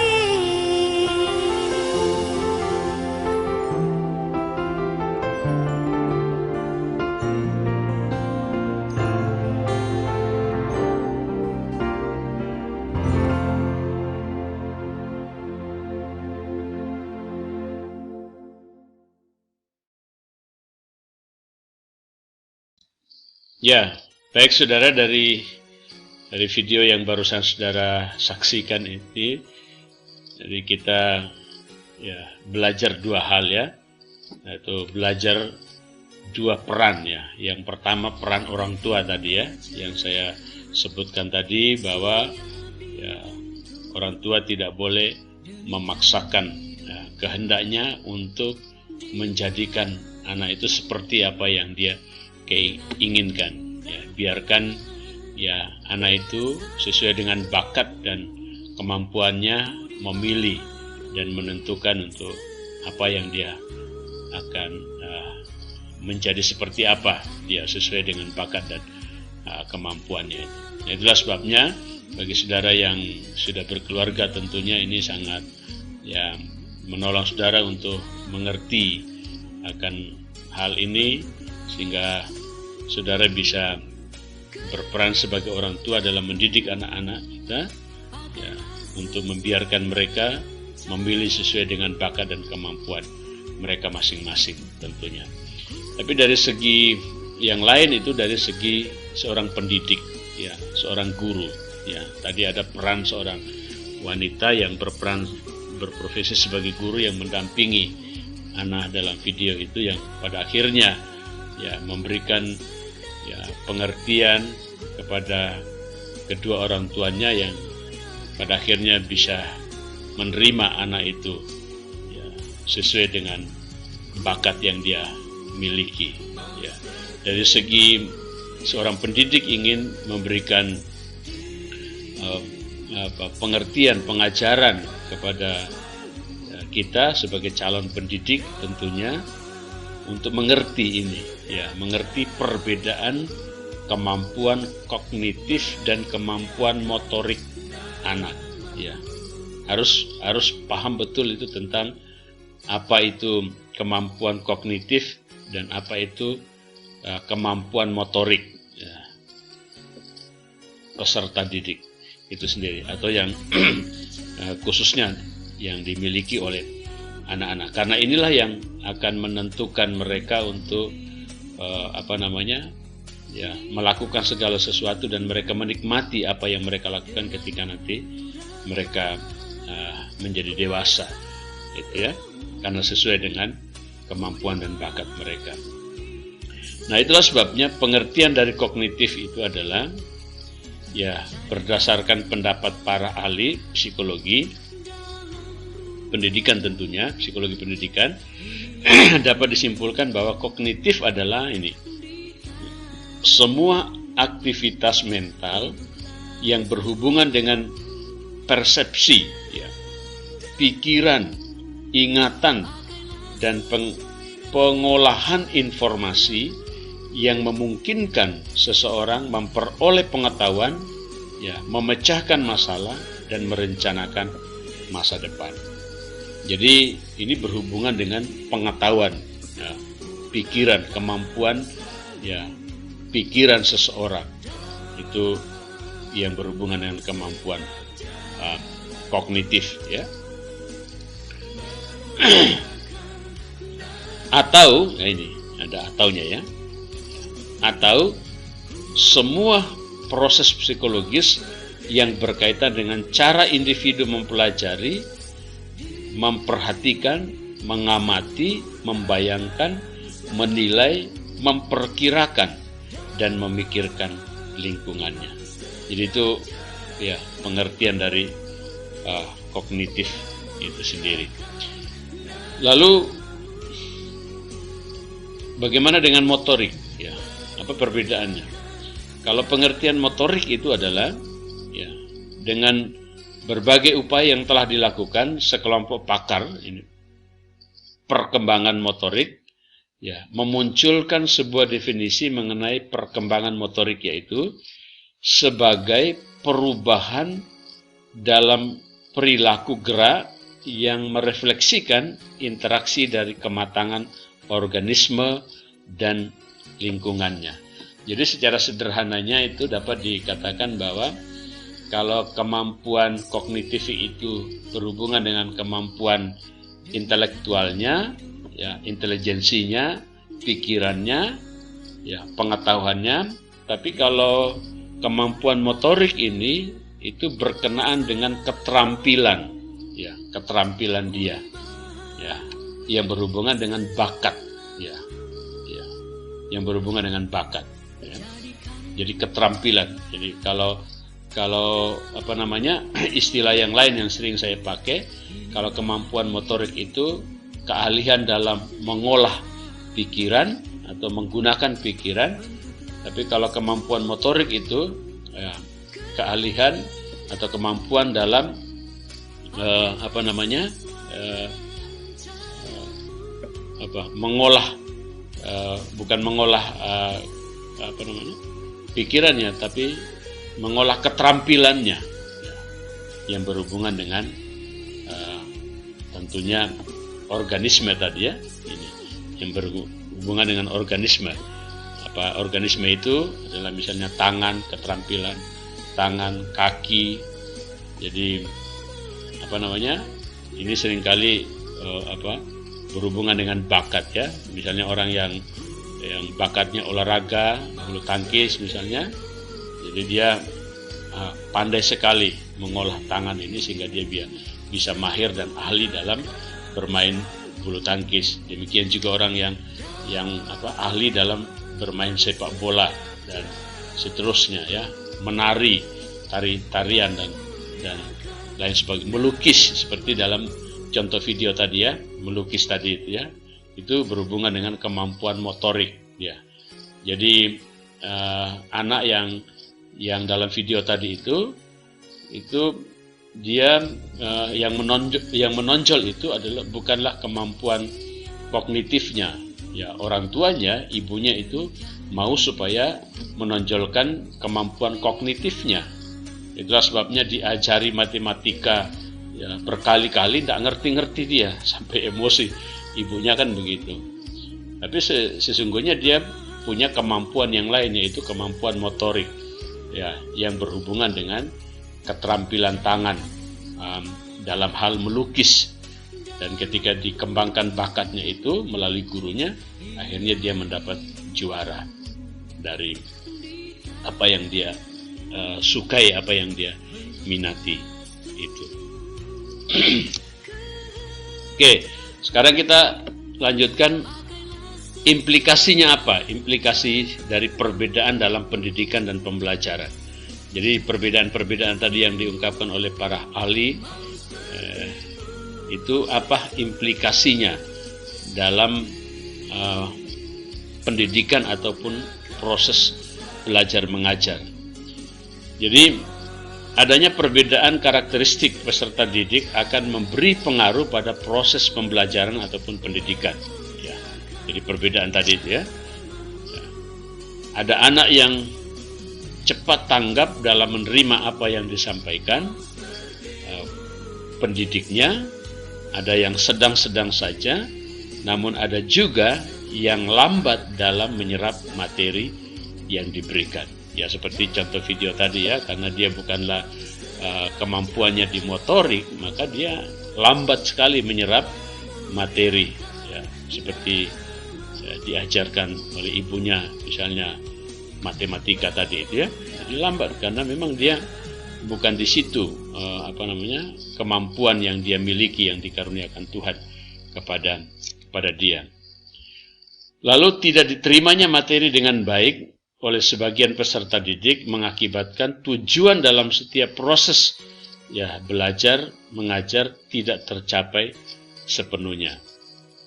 Ya, baik saudara, dari video yang barusan saudara saksikan ini, jadi kita ya belajar dua hal ya, yaitu belajar dua peran ya. Yang pertama peran orang tua tadi ya, yang saya sebutkan tadi bahwa ya, orang tua tidak boleh memaksakan ya, kehendaknya untuk menjadikan anak itu seperti apa yang dia inginkan. Ya, biarkan ya anak itu sesuai dengan bakat dan kemampuannya memilih dan menentukan untuk apa yang dia akan menjadi seperti apa dia sesuai dengan bakat dan kemampuannya. Nah, itulah sebabnya bagi saudara yang sudah berkeluarga tentunya ini sangat ya menolong saudara untuk mengerti akan hal ini sehingga saudara bisa berperan sebagai orang tua dalam mendidik anak-anak kita, ya, untuk membiarkan mereka memilih sesuai dengan bakat dan kemampuan mereka masing-masing tentunya. Tapi dari segi yang lain itu dari segi seorang pendidik, ya, seorang guru, ya. Tadi ada peran seorang wanita yang berprofesi sebagai guru yang mendampingi anak dalam video itu, yang pada akhirnya ya memberikan ya pengertian kepada kedua orang tuanya yang pada akhirnya bisa menerima anak itu ya, sesuai dengan bakat yang dia miliki. Ya. Dari segi seorang pendidik ingin memberikan pengertian, pengajaran kepada kita sebagai calon pendidik tentunya untuk mengerti ini, ya, mengerti perbedaan kemampuan kognitif dan kemampuan motorik anak, ya. Harus paham betul itu tentang apa itu kemampuan kognitif dan apa itu kemampuan motorik, ya, peserta didik itu sendiri atau yang khususnya yang dimiliki oleh anak-anak, karena inilah yang akan menentukan mereka untuk ya, melakukan segala sesuatu dan mereka menikmati apa yang mereka lakukan ketika nanti mereka menjadi dewasa, itu ya, karena sesuai dengan kemampuan dan bakat mereka. Nah, itulah sebabnya pengertian dari kognitif itu adalah ya berdasarkan pendapat para ahli psikologi pendidikan, tentunya psikologi pendidikan dapat disimpulkan bahwa kognitif adalah ini, semua aktivitas mental yang berhubungan dengan persepsi, ya, pikiran, ingatan, dan pengolahan informasi yang memungkinkan seseorang memperoleh pengetahuan, ya, memecahkan masalah dan merencanakan masa depan. Jadi ini berhubungan dengan pengetahuan, ya, pikiran, kemampuan, ya, pikiran seseorang itu yang berhubungan dengan kemampuan kognitif, ya. Atau ini ada ataunya, ya. Atau semua proses psikologis yang berkaitan dengan cara individu mempelajari, memperhatikan, mengamati, membayangkan, menilai, memperkirakan, dan memikirkan lingkungannya. Jadi itu ya pengertian dari kognitif itu sendiri. Lalu bagaimana dengan motorik? Ya, apa perbedaannya? Kalau pengertian motorik itu adalah ya dengan berbagai upaya yang telah dilakukan sekelompok pakar ini perkembangan motorik, ya, memunculkan sebuah definisi mengenai perkembangan motorik, yaitu sebagai perubahan dalam perilaku gerak yang merefleksikan interaksi dari kematangan organisme dan lingkungannya. Jadi secara sederhananya itu dapat dikatakan bahwa kalau kemampuan kognitif itu berhubungan dengan kemampuan intelektualnya, ya, intelijensinya, pikirannya, ya, pengetahuannya. Tapi kalau kemampuan motorik ini itu berkenaan dengan keterampilan, ya, keterampilan dia, ya, yang berhubungan dengan bakat, ya, ya, yang berhubungan dengan bakat, ya. Jadi keterampilan. Jadi kalau istilah yang lain yang sering saya pakai, kalau kemampuan motorik itu keahlian dalam mengolah pikiran atau menggunakan pikiran. Tapi kalau kemampuan motorik itu ya, keahlian atau kemampuan dalam mengolah, bukan mengolah pikirannya, tapi mengolah keterampilannya, ya, yang berhubungan dengan tentunya organisme tadi ya, ini yang berhubungan dengan organisme. Apa organisme itu adalah misalnya tangan, keterampilan tangan, kaki. Jadi apa namanya? Ini seringkali berhubungan dengan bakat ya. Misalnya orang yang bakatnya olahraga, bulu tangkis misalnya. Jadi dia pandai sekali mengolah tangan ini sehingga dia bisa mahir dan ahli dalam bermain bulu tangkis. Demikian juga orang yang ahli dalam bermain sepak bola dan seterusnya ya, menari, tarian dan lain sebagainya, melukis seperti dalam contoh video tadi ya, melukis tadi itu ya, itu berhubungan dengan kemampuan motorik ya. Jadi anak yang dalam video tadi itu dia yang menonjol itu adalah bukanlah kemampuan kognitifnya ya, orang tuanya, ibunya itu mau supaya menonjolkan kemampuan kognitifnya. Itulah sebabnya diajari matematika ya, berkali-kali tidak ngerti-ngerti dia sampai emosi, ibunya kan begitu. Tapi sesungguhnya dia punya kemampuan yang lain, yaitu kemampuan motorik ya, yang berhubungan dengan keterampilan tangan dalam hal melukis. Dan ketika dikembangkan bakatnya itu melalui gurunya, akhirnya dia mendapat juara dari apa yang dia sukai, apa yang dia minati itu. Oke, sekarang kita lanjutkan implikasinya apa? Implikasi dari perbedaan dalam pendidikan dan pembelajaran. Jadi perbedaan-perbedaan tadi yang diungkapkan oleh para ahli itu apa implikasinya dalam pendidikan ataupun proses belajar mengajar. Jadi adanya perbedaan karakteristik peserta didik akan memberi pengaruh pada proses pembelajaran ataupun pendidikan. Ya. Jadi perbedaan tadi itu ya. Ada anak yang cepat tanggap dalam menerima apa yang disampaikan pendidiknya. Ada yang sedang-sedang saja, namun ada juga yang lambat dalam menyerap materi yang diberikan. Ya seperti contoh video tadi ya, karena dia bukanlah kemampuannya di motorik, maka dia lambat sekali menyerap materi. Ya, seperti diajarkan oleh ibunya, misalnya matematika tadi itu ya, jadi lambat karena memang dia bukan di situ kemampuan yang dia miliki, yang dikaruniakan Tuhan kepada dia. Lalu tidak diterimanya materi dengan baik oleh sebagian peserta didik mengakibatkan tujuan dalam setiap proses ya belajar mengajar tidak tercapai sepenuhnya.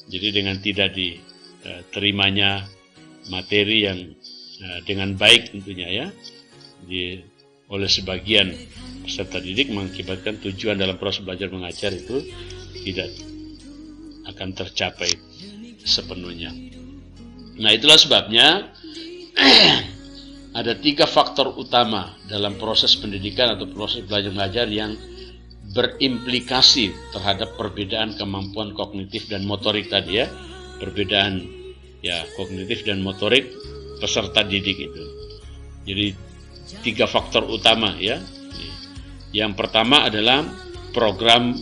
Jadi dengan tidak diterimanya materi yang dengan baik tentunya ya oleh sebagian peserta didik mengakibatkan tujuan dalam proses belajar mengajar itu tidak akan tercapai sepenuhnya. Nah itulah sebabnya ada 3 faktor utama dalam proses pendidikan atau proses belajar mengajar yang berimplikasi terhadap perbedaan kemampuan kognitif dan motorik tadi ya, perbedaan ya kognitif dan motorik peserta didik itu. Jadi 3 faktor utama ya. Yang pertama adalah program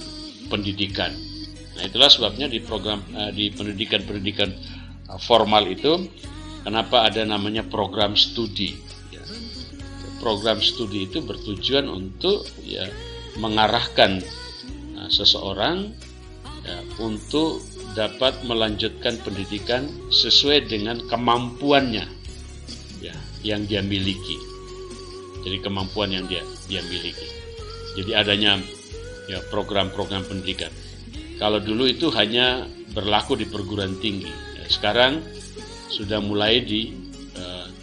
pendidikan. Nah, itulah sebabnya di program di pendidikan formal itu kenapa ada namanya program studi. Ya. Program studi itu bertujuan untuk ya mengarahkan seseorang ya, untuk dapat melanjutkan pendidikan sesuai dengan kemampuannya ya, yang dia miliki. Jadi kemampuan yang dia miliki. Jadi adanya ya program-program pendidikan. Kalau dulu itu hanya berlaku di perguruan tinggi. Ya, sekarang sudah mulai di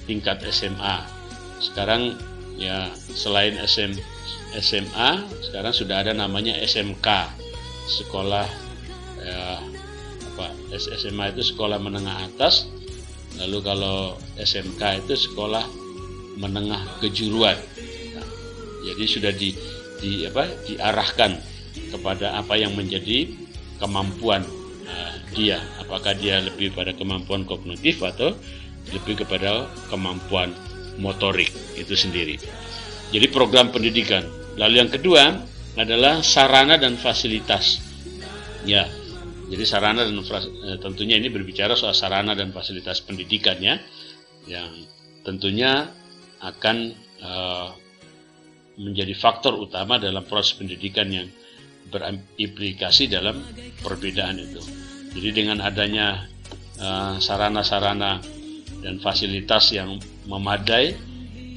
tingkat SMA. Sekarang ya selain SMA, sekarang sudah ada namanya SMK, sekolah SMA itu sekolah menengah atas. Lalu kalau SMK itu sekolah menengah kejuruan. Nah, jadi sudah diarahkan kepada apa yang menjadi kemampuan dia, apakah dia lebih pada kemampuan kognitif atau lebih kepada kemampuan motorik itu sendiri. Jadi program pendidikan. Lalu yang kedua adalah sarana dan fasilitas. Ya, jadi sarana dan tentunya ini berbicara soal sarana dan fasilitas pendidikan ya, yang tentunya akan menjadi faktor utama dalam proses pendidikan yang berimplikasi dalam perbedaan itu. Jadi dengan adanya sarana-sarana dan fasilitas yang memadai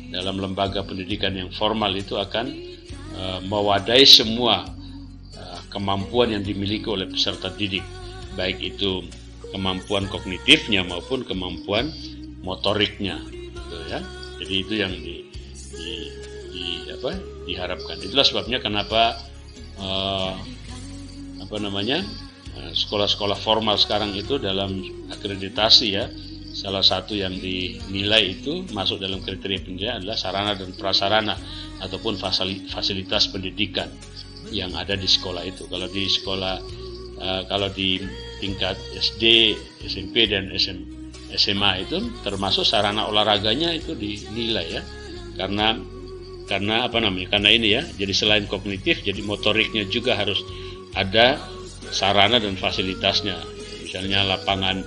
dalam lembaga pendidikan yang formal itu akan mewadai semua kemampuan yang dimiliki oleh peserta didik, baik itu kemampuan kognitifnya maupun kemampuan motoriknya, gitu ya. Jadi itu yang diharapkan. Itulah sebabnya kenapa sekolah-sekolah formal sekarang itu dalam akreditasi ya, salah satu yang dinilai itu masuk dalam kriteria pendidikan adalah sarana dan prasarana ataupun fasilitas pendidikan yang ada di sekolah itu. Kalau di sekolah, kalau di tingkat SD, SMP dan SMA itu termasuk sarana olahraganya itu dinilai ya, karena ini ya. Jadi selain kognitif, jadi motoriknya juga harus ada sarana dan fasilitasnya. Misalnya lapangan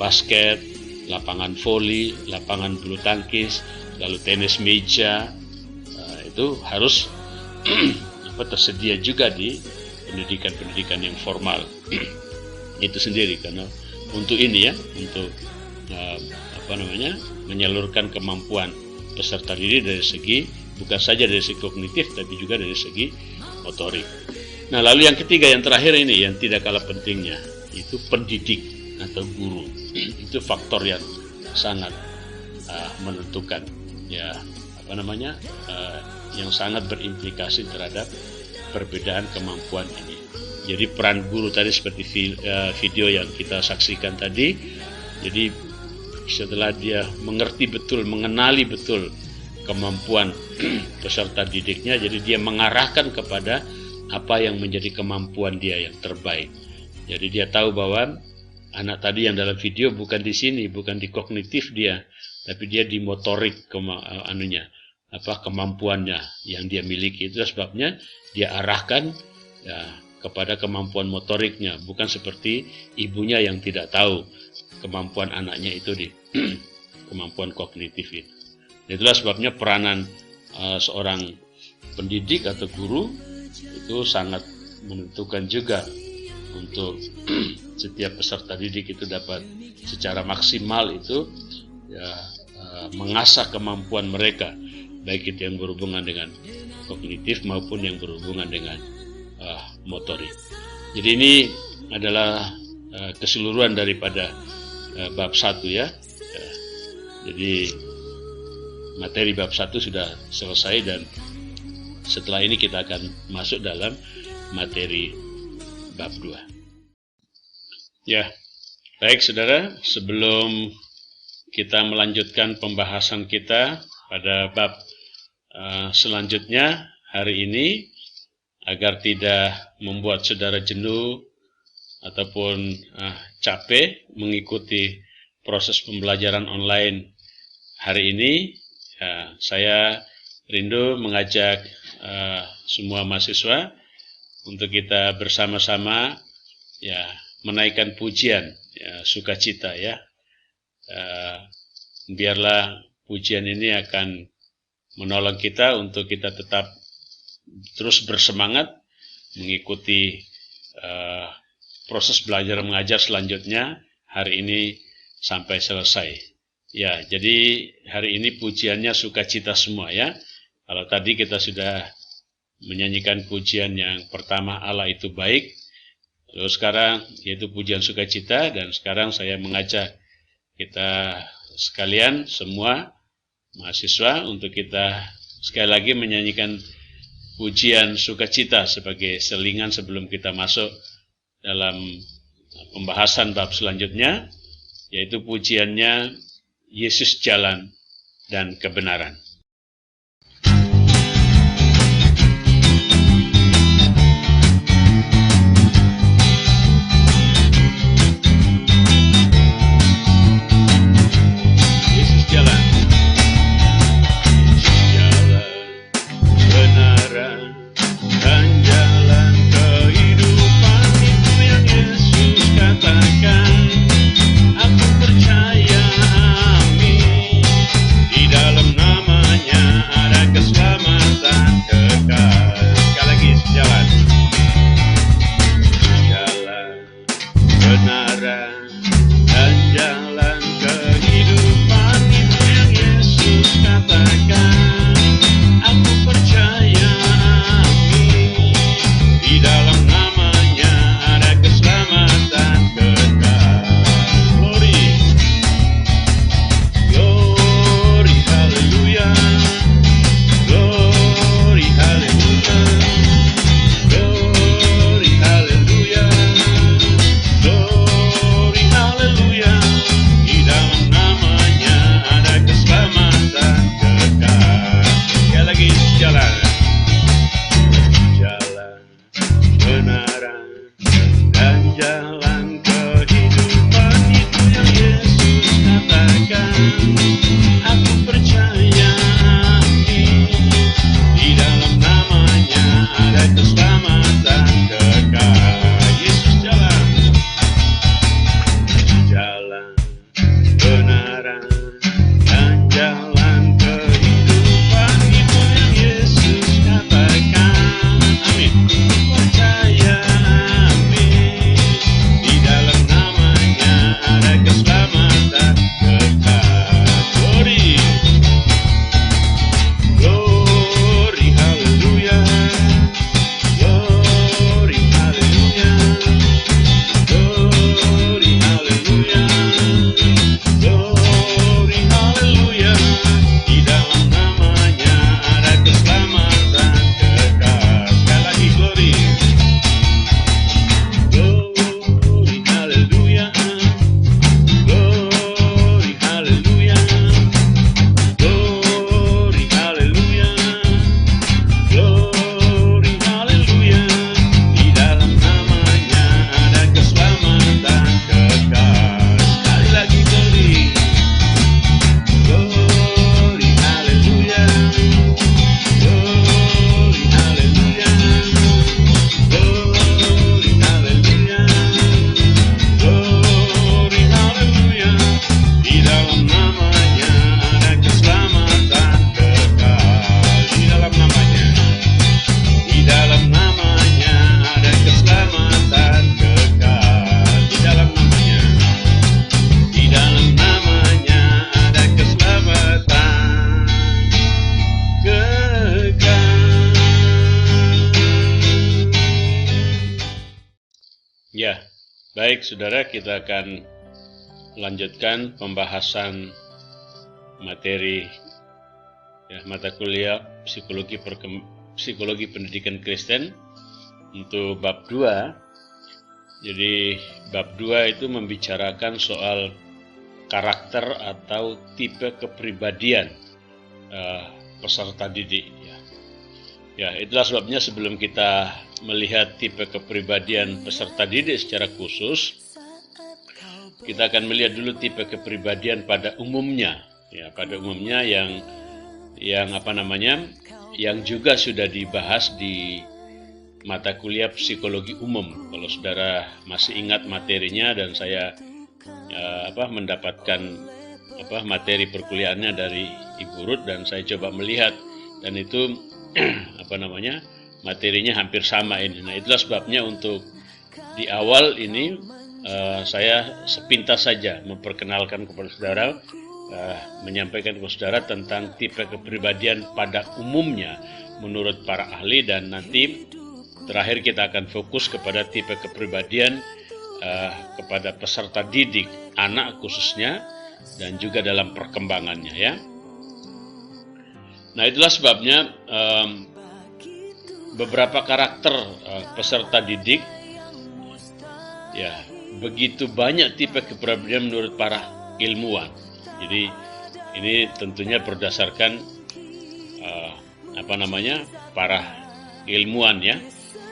basket, lapangan voli, lapangan bulu tangkis, lalu tenis meja, itu harus tersedia juga di pendidikan yang formal itu sendiri, karena untuk ini ya, untuk menyalurkan kemampuan peserta didik dari segi bukan saja dari segi kognitif tapi juga dari segi motorik. Nah, lalu yang ketiga, yang terakhir ini yang tidak kalah pentingnya, itu pendidik atau guru. Itu faktor yang sangat menentukan ya, yang sangat berimplikasi terhadap perbedaan kemampuan ini. Jadi peran guru tadi seperti video yang kita saksikan tadi, jadi setelah dia mengerti betul, mengenali betul kemampuan peserta didiknya, jadi dia mengarahkan kepada apa yang menjadi kemampuan dia yang terbaik. Jadi dia tahu bahwa anak tadi yang dalam video bukan di sini, bukan di kognitif dia, tapi dia di motorik kemampuannya yang dia miliki. Itu sebabnya dia arahkan ya kepada kemampuan motoriknya, bukan seperti ibunya yang tidak tahu kemampuan anaknya itu di kemampuan kognitif itu. Itulah sebabnya peranan seorang pendidik atau guru itu sangat menentukan juga untuk setiap peserta didik itu dapat secara maksimal itu ya, mengasah kemampuan mereka, baik itu yang berhubungan dengan kognitif maupun yang berhubungan dengan motorik. Jadi ini adalah keseluruhan daripada bab 1 ya. Jadi materi bab 1 sudah selesai dan setelah ini kita akan masuk dalam materi bab 2. Ya, baik saudara, sebelum kita melanjutkan pembahasan kita pada bab selanjutnya hari ini, agar tidak membuat saudara jenuh ataupun capek mengikuti proses pembelajaran online hari ini, ya, saya rindu mengajak semua mahasiswa untuk kita bersama-sama ya menaikkan pujian ya, sukacita ya. Biarlah pujian ini akan menolong kita untuk kita tetap terus bersemangat mengikuti proses belajar mengajar selanjutnya hari ini sampai selesai. Ya, jadi hari ini pujiannya sukacita semua ya. Kalau tadi kita sudah menyanyikan pujian yang pertama, Allah itu baik. Lalu sekarang yaitu pujian sukacita, dan sekarang saya mengajak kita sekalian semua mahasiswa untuk kita sekali lagi menyanyikan pujian sukacita sebagai selingan sebelum kita masuk dalam pembahasan bab selanjutnya, yaitu pujiannya Yesus Jalan dan Kebenaran. Ya, baik saudara, kita akan lanjutkan pembahasan materi mata kuliah psikologi pendidikan Kristen untuk bab 2. Jadi bab 2 itu membicarakan soal karakter atau tipe kepribadian peserta didik. Ya, itulah sebabnya sebelum kita melihat tipe kepribadian peserta didik secara khusus, kita akan melihat dulu tipe kepribadian pada umumnya. Ya, pada umumnya yang juga sudah dibahas di mata kuliah psikologi umum. Kalau saudara masih ingat materinya, dan saya mendapatkan materi perkuliahannya dari Ibu Ruth, dan saya coba melihat, dan itu materinya hampir sama ini. Nah, itulah sebabnya untuk di awal ini saya sepintas saja memperkenalkan kepada saudara, menyampaikan kepada saudara tentang tipe kepribadian pada umumnya menurut para ahli, dan nanti terakhir kita akan fokus kepada tipe kepribadian kepada peserta didik, anak khususnya, dan juga dalam perkembangannya, ya. Nah, itulah sebabnya beberapa karakter peserta didik, ya, begitu banyak tipe kepribadian menurut para ilmuwan. Jadi ini tentunya berdasarkan para ilmuwan, ya.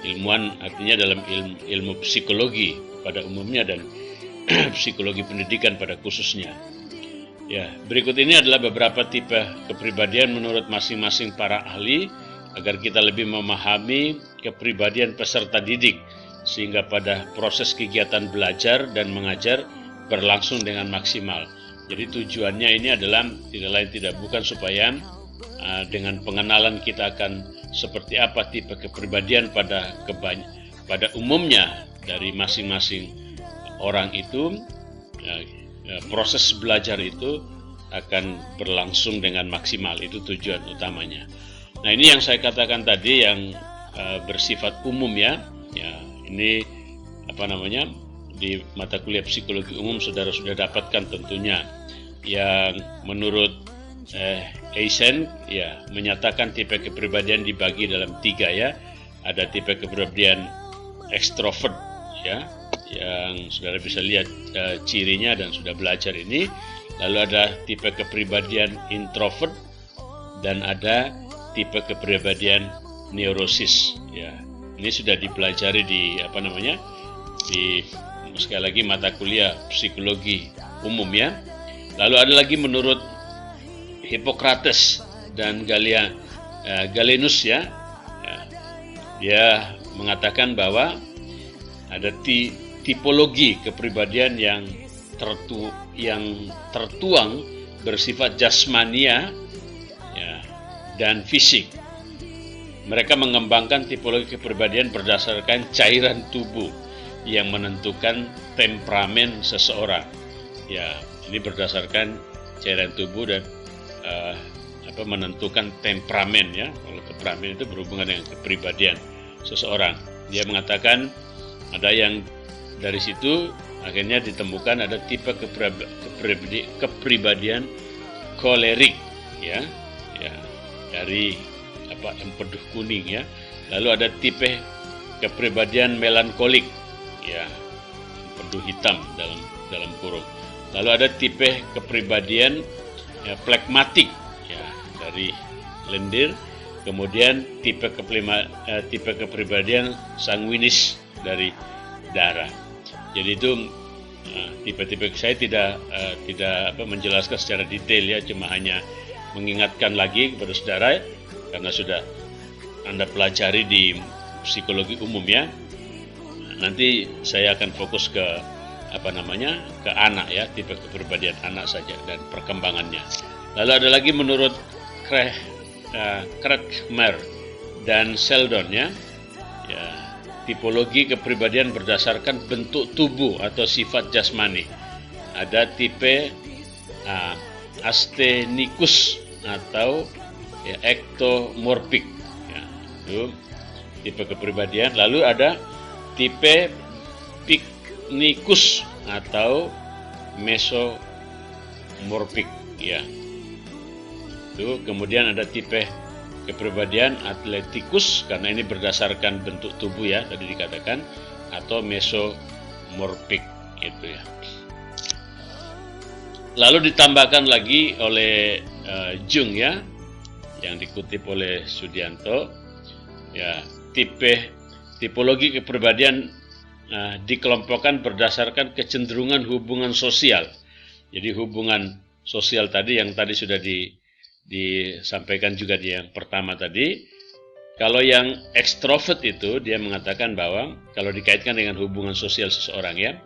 Ilmuwan artinya dalam ilmu psikologi pada umumnya dan psikologi pendidikan pada khususnya. Ya, berikut ini adalah beberapa tipe kepribadian menurut masing-masing para ahli agar kita lebih memahami kepribadian peserta didik sehingga pada proses kegiatan belajar dan mengajar berlangsung dengan maksimal. Jadi tujuannya ini adalah tidak lain tidak bukan supaya dengan pengenalan kita akan seperti apa tipe kepribadian pada umumnya dari masing-masing orang itu, proses belajar itu akan berlangsung dengan maksimal. Itu tujuan utamanya. Nah, ini yang saya katakan tadi yang bersifat umum, ya. Ya, ini di mata kuliah psikologi umum saudara sudah dapatkan tentunya, yang menurut Eisen, ya, menyatakan tipe kepribadian dibagi dalam 3, ya. Ada tipe kepribadian ekstrovert, ya, yang saudara bisa lihat cirinya dan sudah belajar ini. Lalu ada tipe kepribadian introvert dan ada tipe kepribadian neurosis, ya. Ini sudah dipelajari di sekali lagi mata kuliah psikologi umum, ya. Lalu ada lagi menurut Hippocrates dan Galenus, ya. Dia mengatakan bahwa ada tipologi kepribadian yang tertuang bersifat jasmania, ya, dan fisik. Mereka mengembangkan tipologi kepribadian berdasarkan cairan tubuh yang menentukan temperamen seseorang. Ya, ini berdasarkan cairan tubuh dan menentukan temperamen, ya. Kalau temperamen itu berhubungan dengan kepribadian seseorang. Dia mengatakan ada yang dari situ akhirnya ditemukan ada tipe kepribadian kolerik, ya, dari empedu kuning, ya. Lalu ada tipe kepribadian melankolik, ya, empedu hitam dalam kurung. Lalu ada tipe kepribadian plekmatik, ya, dari lendir. Kemudian tipe kepribadian sanguinis dari darah. Jadi itu tipe-tipe. Saya tidak menjelaskan secara detail, ya, cuma hanya mengingatkan lagi kepada saudara karena sudah Anda pelajari di psikologi umum, ya. Nanti saya akan fokus ke ke anak, ya, tipe kepribadian anak saja dan perkembangannya. Lalu ada lagi menurut Kretschmer dan Sheldon, ya, tipologi kepribadian berdasarkan bentuk tubuh atau sifat jasmani. Ada tipe astenikus atau, ya, ektomorfik, ya, itu tipe kepribadian. Lalu ada tipe ethnicus atau mesomorphic ya. Itu kemudian ada tipe kepribadian atleticus karena ini berdasarkan bentuk tubuh ya tadi dikatakan, atau mesomorphic itu ya. Lalu ditambahkan lagi oleh Jung ya, yang dikutip oleh Sudianto ya, tipologi kepribadian dikelompokkan berdasarkan kecenderungan hubungan sosial. Jadi hubungan sosial tadi yang tadi sudah disampaikan juga di yang pertama tadi. Kalau yang ekstrovert itu dia mengatakan bahwa kalau dikaitkan dengan hubungan sosial seseorang ya,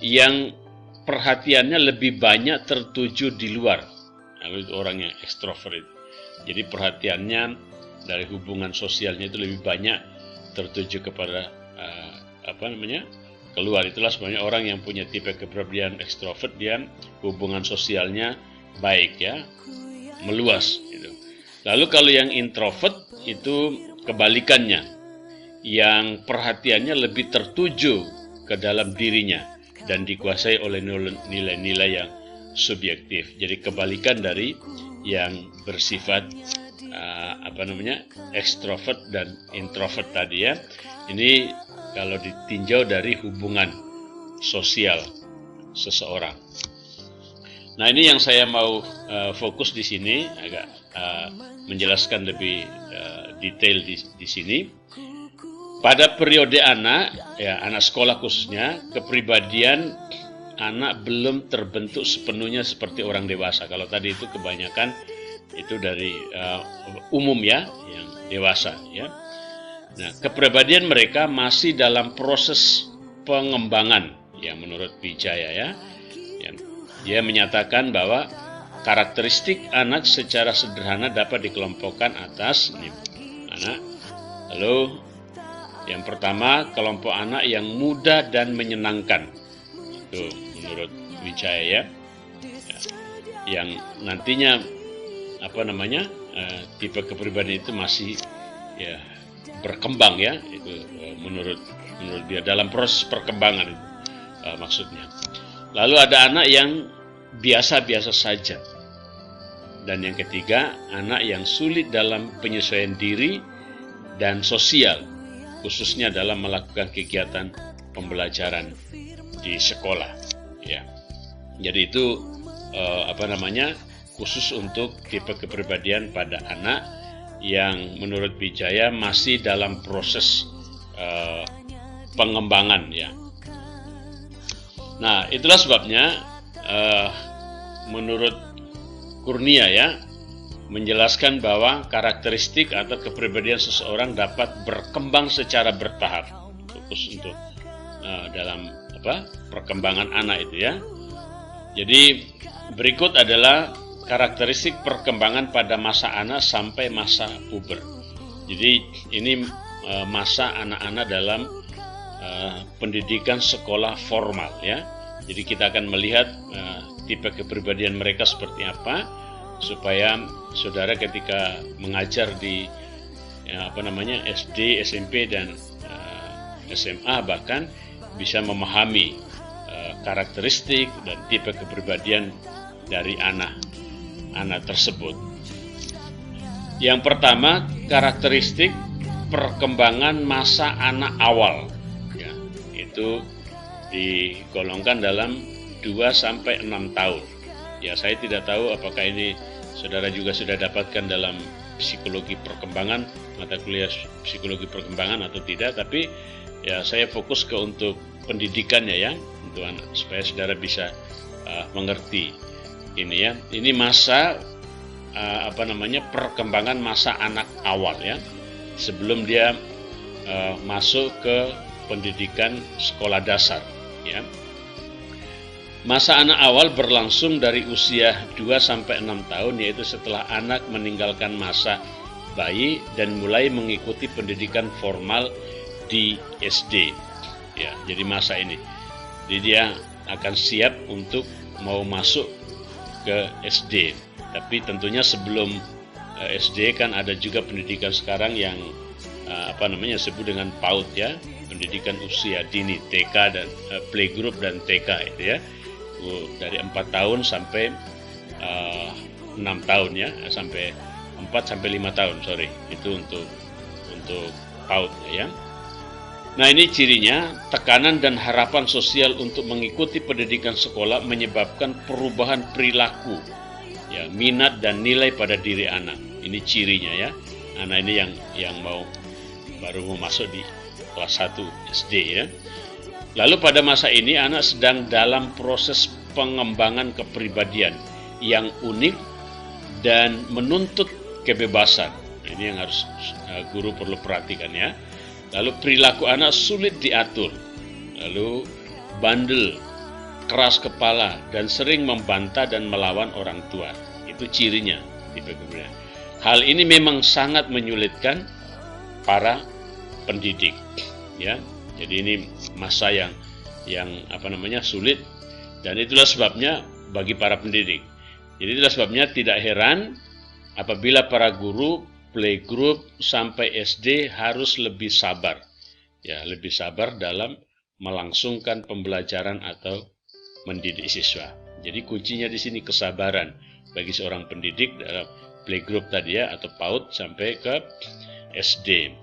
yang perhatiannya lebih banyak tertuju di luar. Nah, itu orang yang ekstrovert itu. Jadi perhatiannya dari hubungan sosialnya itu lebih banyak tertuju kepada keluar. Itulah sebenarnya orang yang punya tipe kepribadian ekstrovert, dia hubungan sosialnya baik ya, meluas gitu. Lalu kalau yang introvert itu kebalikannya, yang perhatiannya lebih tertuju ke dalam dirinya dan dikuasai oleh nilai-nilai yang subjektif. Jadi kebalikan dari yang bersifat ekstrovert dan introvert tadi ya. Ini kalau ditinjau dari hubungan sosial seseorang. Nah, ini yang saya mau fokus di sini, agak menjelaskan lebih detail di sini. Pada periode anak, ya anak sekolah khususnya, kepribadian anak belum terbentuk sepenuhnya seperti orang dewasa. Kalau tadi itu kebanyakan itu dari umum ya, yang dewasa ya. Nah, kepribadian mereka masih dalam proses pengembangan ya menurut Wijaya ya. Dia menyatakan bahwa karakteristik anak secara sederhana dapat dikelompokkan atas anak. Lalu yang pertama, kelompok anak yang muda dan menyenangkan. Itu menurut Wijaya ya. Yang nantinya tipe kepribadian itu masih ya berkembang ya. Itu menurut dia dalam proses perkembangan itu maksudnya. Lalu ada anak yang biasa-biasa saja. Dan yang ketiga, anak yang sulit dalam penyesuaian diri dan sosial, khususnya dalam melakukan kegiatan pembelajaran di sekolah ya. Jadi itu khusus untuk tipe kepribadian pada anak yang menurut Wijaya masih dalam proses pengembangan ya. Nah, itulah sebabnya menurut Kurnia ya, menjelaskan bahwa karakteristik atau kepribadian seseorang dapat berkembang secara bertahap. Fokus untuk dalam perkembangan anak itu ya. Jadi berikut adalah karakteristik perkembangan pada masa anak sampai masa puber. Jadi ini masa anak-anak dalam pendidikan sekolah formal ya. Jadi kita akan melihat tipe kepribadian mereka seperti apa supaya saudara ketika mengajar di SD, SMP dan SMA bahkan bisa memahami karakteristik dan tipe kepribadian dari anak tersebut. Yang pertama, karakteristik perkembangan masa anak awal ya, itu digolongkan dalam 2-6 tahun. Ya, saya tidak tahu apakah ini saudara juga sudah dapatkan dalam psikologi perkembangan, mata kuliah psikologi perkembangan atau tidak, tapi ya saya fokus ke untuk pendidikannya ya, untuk anak, supaya saudara bisa mengerti ini ya. Ini masa perkembangan masa anak awal ya, sebelum dia masuk ke pendidikan sekolah dasar ya. Masa anak awal berlangsung dari usia 2-6 tahun, yaitu setelah anak meninggalkan masa bayi dan mulai mengikuti pendidikan formal di SD. Ya, jadi masa ini. Jadi dia akan siap untuk mau masuk ke SD. Tapi tentunya sebelum SD kan ada juga pendidikan sekarang yang disebut dengan PAUD ya, pendidikan usia dini, TK dan playgroup dan TK itu ya, dari 4 tahun sampai 6 tahun ya, sampai 4 sampai 5 tahun itu untuk PAUD ya. Nah, ini cirinya, tekanan dan harapan sosial untuk mengikuti pendidikan sekolah menyebabkan perubahan perilaku, ya, minat dan nilai pada diri anak. Ini cirinya ya. Anak ini yang baru mau masuk di kelas 1 SD ya. Lalu pada masa ini anak sedang dalam proses pengembangan kepribadian yang unik dan menuntut kebebasan. Nah, ini yang harus guru perlu perhatikan ya. Lalu perilaku anak sulit diatur, lalu bandel, keras kepala, dan sering membantah dan melawan orang tua. Itu cirinya. Hal ini memang sangat menyulitkan para pendidik, ya. Jadi ini masa yang sulit, dan itulah sebabnya bagi para pendidik. Jadi itulah sebabnya tidak heran apabila para guru playgroup sampai SD harus lebih sabar, ya, lebih sabar dalam melangsungkan pembelajaran atau mendidik siswa. Jadi kuncinya di sini kesabaran bagi seorang pendidik dalam playgroup tadi ya, atau PAUD sampai ke SD.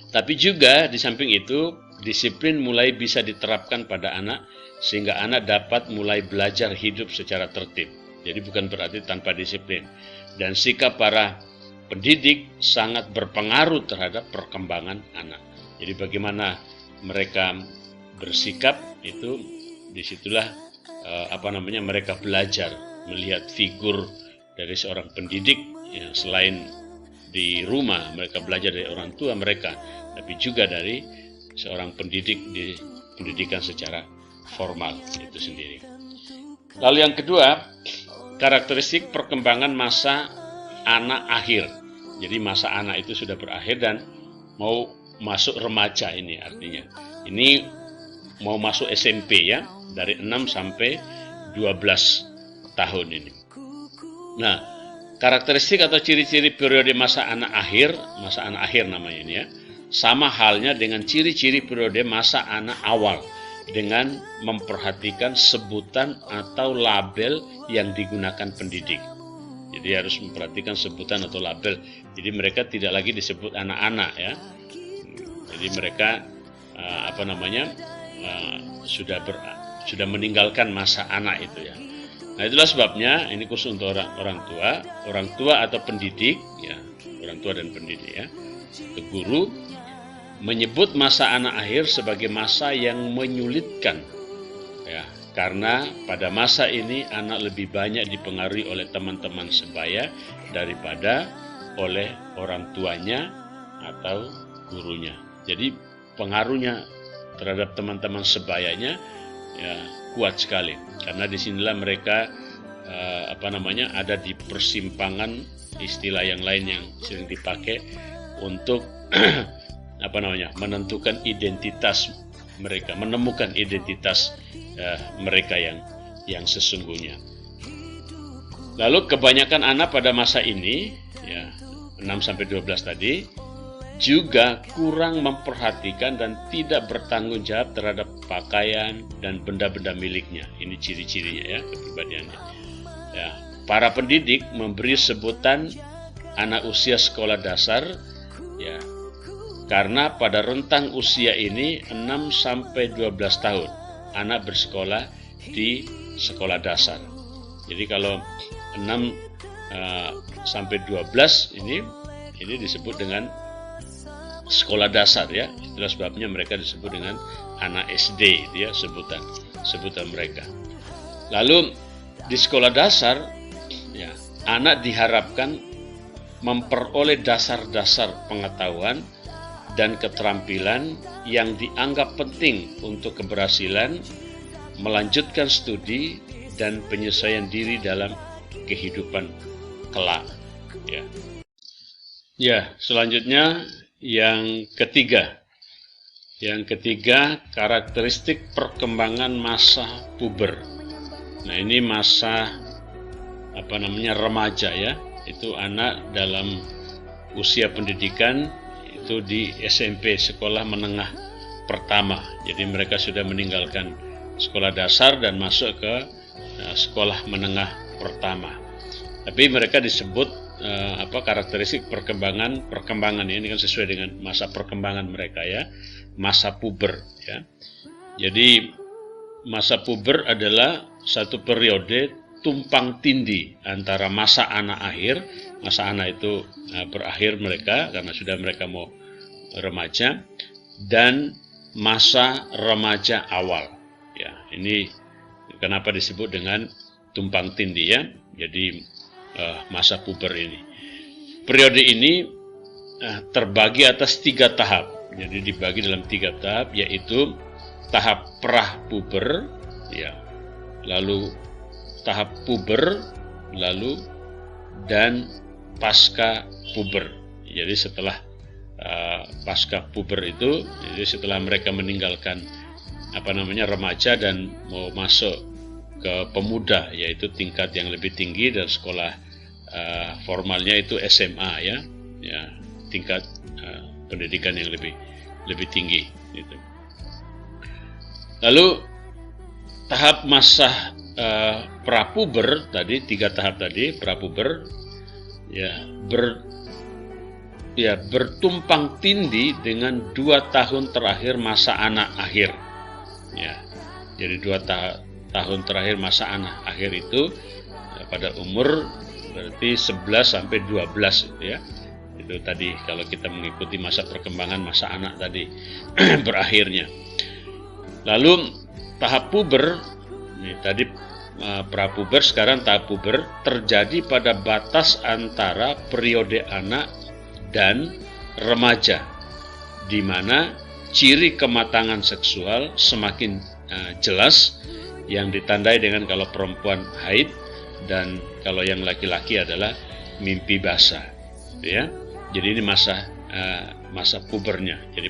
Tapi juga di samping itu disiplin mulai bisa diterapkan pada anak sehingga anak dapat mulai belajar hidup secara tertib. Jadi bukan berarti tanpa disiplin. Dan sikap para pendidik sangat berpengaruh terhadap perkembangan anak. Jadi bagaimana mereka bersikap itu, disitulah mereka belajar melihat figur dari seorang pendidik, ya, selain di rumah mereka belajar dari orang tua mereka, tapi juga dari seorang pendidik di pendidikan secara formal itu sendiri. Lalu yang kedua, karakteristik perkembangan masa anak akhir. Jadi masa anak itu sudah berakhir dan mau masuk remaja, ini artinya. Ini mau masuk SMP ya, dari 6 sampai 12 tahun ini. Nah, karakteristik atau ciri-ciri periode masa anak akhir namanya ini ya, sama halnya dengan ciri-ciri periode masa anak awal dengan memperhatikan sebutan atau label yang digunakan pendidik. Jadi harus memperhatikan sebutan atau label. Jadi mereka tidak lagi disebut anak-anak ya. Jadi mereka sudah meninggalkan masa anak itu ya. Nah, itulah sebabnya ini khusus untuk orang tua atau pendidik ya, orang tua dan pendidik ya. Guru menyebut masa anak akhir sebagai masa yang menyulitkan ya, karena pada masa ini anak lebih banyak dipengaruhi oleh teman-teman sebaya daripada oleh orang tuanya atau gurunya. Jadi pengaruhnya terhadap teman-teman sebayanya ya kuat sekali, karena disinilah mereka ada di persimpangan, istilah yang lain yang sering dipakai untuk menentukan identitas mereka, menemukan identitas mereka yang sesungguhnya. Lalu kebanyakan anak pada masa ini ya 6-12 tadi juga kurang memperhatikan dan tidak bertanggung jawab terhadap pakaian dan benda-benda miliknya. Ini ciri-cirinya ya, kepribadiannya. Ya, para pendidik memberi sebutan anak usia sekolah dasar ya, karena pada rentang usia ini 6-12 tahun anak bersekolah di sekolah dasar. Jadi kalau 6-12 ini disebut dengan sekolah dasar ya. Itulah sebabnya mereka disebut dengan anak SD, itu ya sebutan mereka. Lalu di sekolah dasar ya, anak diharapkan memperoleh dasar-dasar pengetahuan dan keterampilan yang dianggap penting untuk keberhasilan melanjutkan studi dan penyesuaian diri dalam kehidupan kelak ya. Ya, selanjutnya yang ketiga, karakteristik perkembangan masa puber. Nah, ini masa remaja ya. Itu anak dalam usia pendidikan itu di SMP, sekolah menengah pertama. Jadi mereka sudah meninggalkan sekolah dasar dan masuk ke sekolah menengah pertama. Tapi mereka disebut karakteristik perkembangan ini kan sesuai dengan masa perkembangan mereka ya, masa puber ya. Jadi masa puber adalah satu periode tumpang tindih antara masa anak akhir, masa anak itu berakhir mereka karena sudah mereka mau remaja, dan masa remaja awal. Ya, ini kenapa disebut dengan tumpang tindih ya. Jadi masa puber ini. Periode ini terbagi atas 3 tahap. Jadi dibagi dalam 3 tahap, yaitu tahap pra-puber, ya, lalu tahap puber, lalu dan pasca puber. Jadi setelah pasca puber itu, jadi setelah mereka meninggalkan remaja dan mau masuk ke pemuda, yaitu tingkat yang lebih tinggi dan sekolah formalnya itu SMA ya, tingkat pendidikan yang lebih tinggi. Gitu. Lalu tahap masa prapuber tadi, 3 tahap tadi, prapuber bertumpang tindih dengan 2 tahun terakhir masa anak akhir. Ya, jadi 2 tahun terakhir masa anak akhir itu pada umur berarti 11 sampai 12 ya. Itu tadi kalau kita mengikuti masa perkembangan masa anak tadi berakhirnya. Lalu tahap puber, ini tadi prapuber, sekarang tahap puber terjadi pada batas antara periode anak dan remaja, di mana ciri kematangan seksual semakin jelas, yang ditandai dengan kalau perempuan haid dan kalau yang laki-laki adalah mimpi basah, ya. Jadi ini masa pubernya. Jadi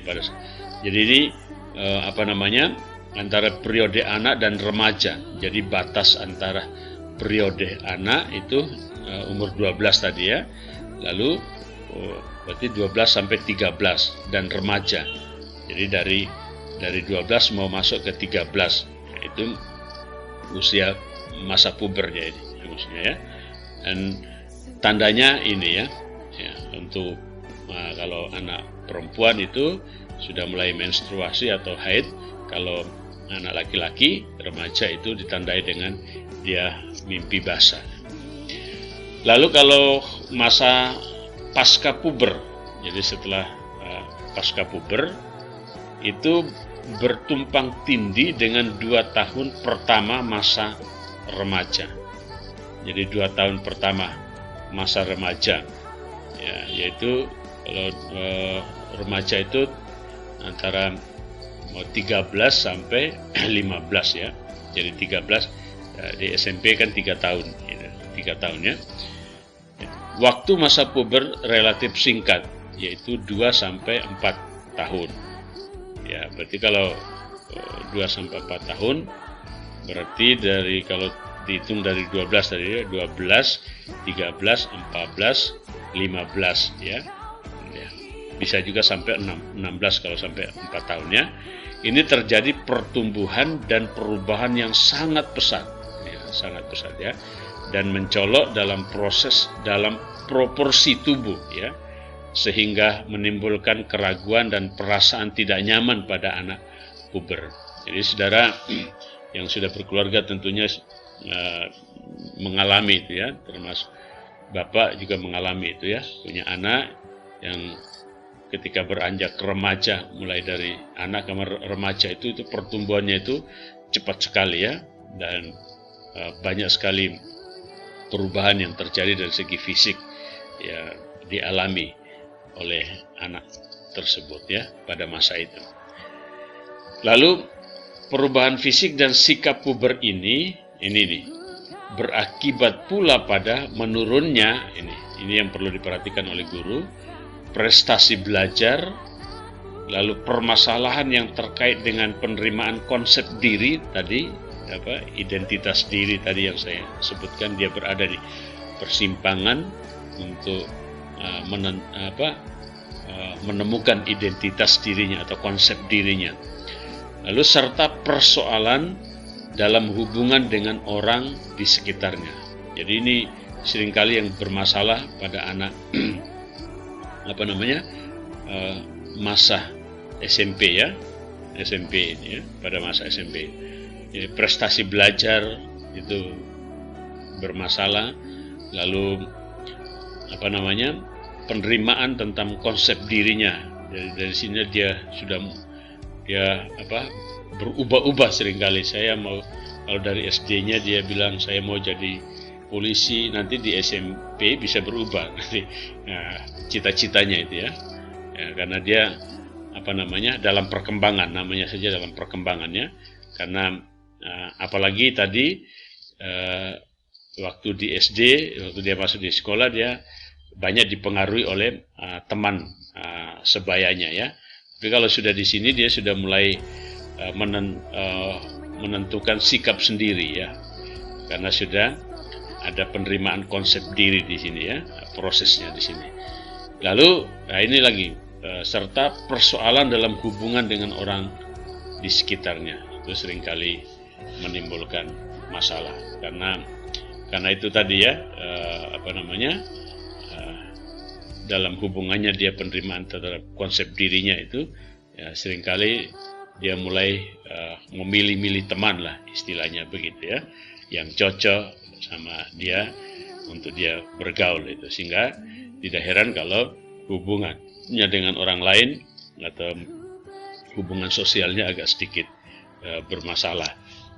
ini antara periode anak dan remaja. Jadi batas antara periode anak itu umur 12 tadi ya. Lalu berarti 12 sampai 13 dan remaja. Jadi dari 12 mau masuk ke 13. Itu usia masa pubernya ini maksudnya ya. Dan tandanya ini ya untuk kalau anak perempuan itu sudah mulai menstruasi atau haid. Kalau anak laki-laki remaja itu ditandai dengan dia mimpi basah. Lalu kalau masa pasca puber, jadi setelah pasca puber itu bertumpang tindih dengan 2 tahun pertama masa remaja. Jadi 2 tahun pertama masa remaja, ya, yaitu kalau remaja itu antara 13 sampai 15 ya. Jadi 13 di SMP kan 3 tahun, 3 tahun ya. Waktu masa puber relatif singkat, yaitu 2 sampai 4 tahun. Ya, berarti kalau 2 sampai 4 tahun berarti kalau dihitung dari 12 tadi ya, 12, 13, 14, 15 ya. Bisa juga sampai 16 kalau sampai 4 tahun ya. Ini terjadi pertumbuhan dan perubahan yang sangat pesat ya, dan mencolok dalam proporsi tubuh ya, sehingga menimbulkan keraguan dan perasaan tidak nyaman pada anak puber. Jadi saudara yang sudah berkeluarga tentunya mengalami itu ya, termasuk Bapak juga mengalami itu ya, punya anak yang ketika beranjak remaja, mulai dari anak ke remaja itu pertumbuhannya itu cepat sekali ya, dan banyak sekali perubahan yang terjadi dari segi fisik ya dialami oleh anak tersebut ya pada masa itu. Lalu perubahan fisik dan sikap puber ini nih berakibat pula pada menurunnya ini yang perlu diperhatikan oleh guru, prestasi belajar, lalu permasalahan yang terkait dengan penerimaan konsep diri tadi, identitas diri tadi yang saya sebutkan, dia berada di persimpangan untuk menemukan identitas dirinya atau konsep dirinya. Lalu serta persoalan dalam hubungan dengan orang di sekitarnya. Jadi ini seringkali yang bermasalah pada anak masa SMP ya, SMP ini ya, pada masa SMP. Jadi prestasi belajar itu bermasalah, lalu penerimaan tentang konsep dirinya. Dari sini dia sudah berubah-ubah seringkali. Saya mau, kalau dari SD-nya dia bilang saya mau jadi polisi, nanti di SMP bisa berubah nanti cita-citanya itu ya, karena dia dalam perkembangan, namanya saja dalam perkembangannya. Karena apalagi tadi waktu di SD, waktu dia masuk di sekolah, dia banyak dipengaruhi oleh teman sebayanya ya. Tapi kalau sudah di sini dia sudah mulai menentukan sikap sendiri ya, karena sudah ada penerimaan konsep diri di sini ya, prosesnya di sini. Lalu ini lagi serta persoalan dalam hubungan dengan orang di sekitarnya, itu seringkali menimbulkan masalah karena itu tadi ya dalam hubungannya dia penerimaan terhadap konsep dirinya itu ya, seringkali dia mulai memilih-milih teman lah, istilahnya begitu ya, yang cocok sama dia untuk dia bergaul itu, sehingga tidak heran kalau hubungannya dengan orang lain atau hubungan sosialnya agak sedikit bermasalah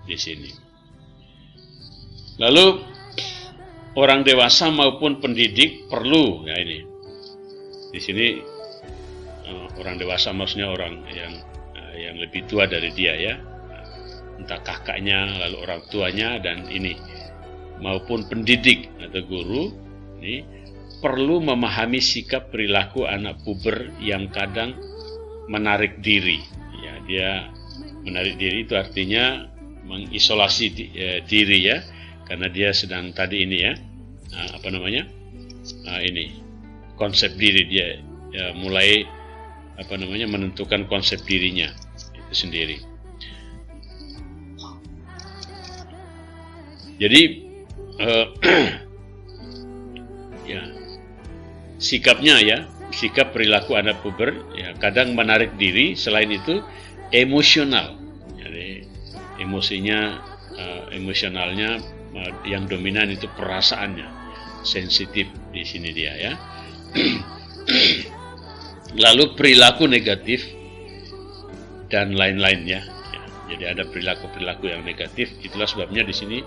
di sini. Lalu orang dewasa maupun pendidik perlu ya ini. Di sini orang dewasa maksudnya orang yang lebih tua dari dia ya, entah kakaknya, lalu orang tuanya, dan ini maupun pendidik atau guru ini perlu memahami sikap perilaku anak puber yang kadang menarik diri. Ya, dia menarik diri itu artinya mengisolasi diri ya, karena dia sedang tadi ini ya, ini konsep diri dia ya, mulai menentukan konsep dirinya itu sendiri. Jadi ya sikapnya ya, sikap perilaku anak puber ya kadang menarik diri. Selain itu emosional, jadi emosionalnya yang dominan itu perasaannya, sensitif di sini dia ya. Lalu perilaku negatif dan lain-lainnya ya. Jadi ada perilaku yang negatif. Itulah sebabnya di sini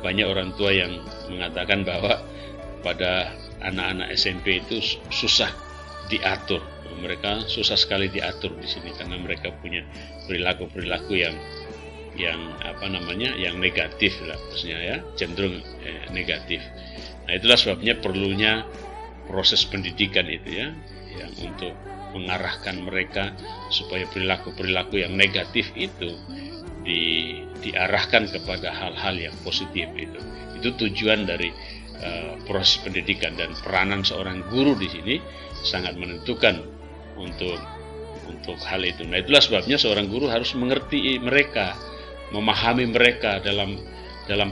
banyak orang tua yang mengatakan bahwa pada anak-anak SMP itu susah diatur. Mereka susah sekali diatur di sini karena mereka punya perilaku yang negatif lah, maksudnya ya, cenderung negatif. Nah, itulah sebabnya perlunya proses pendidikan itu ya, yang untuk mengarahkan mereka supaya perilaku yang negatif itu diarahkan kepada hal-hal yang positif itu. Itu tujuan dari proses pendidikan, dan peranan seorang guru di sini sangat menentukan untuk hal itu. Nah, itulah sebabnya seorang guru harus mengerti mereka, memahami mereka dalam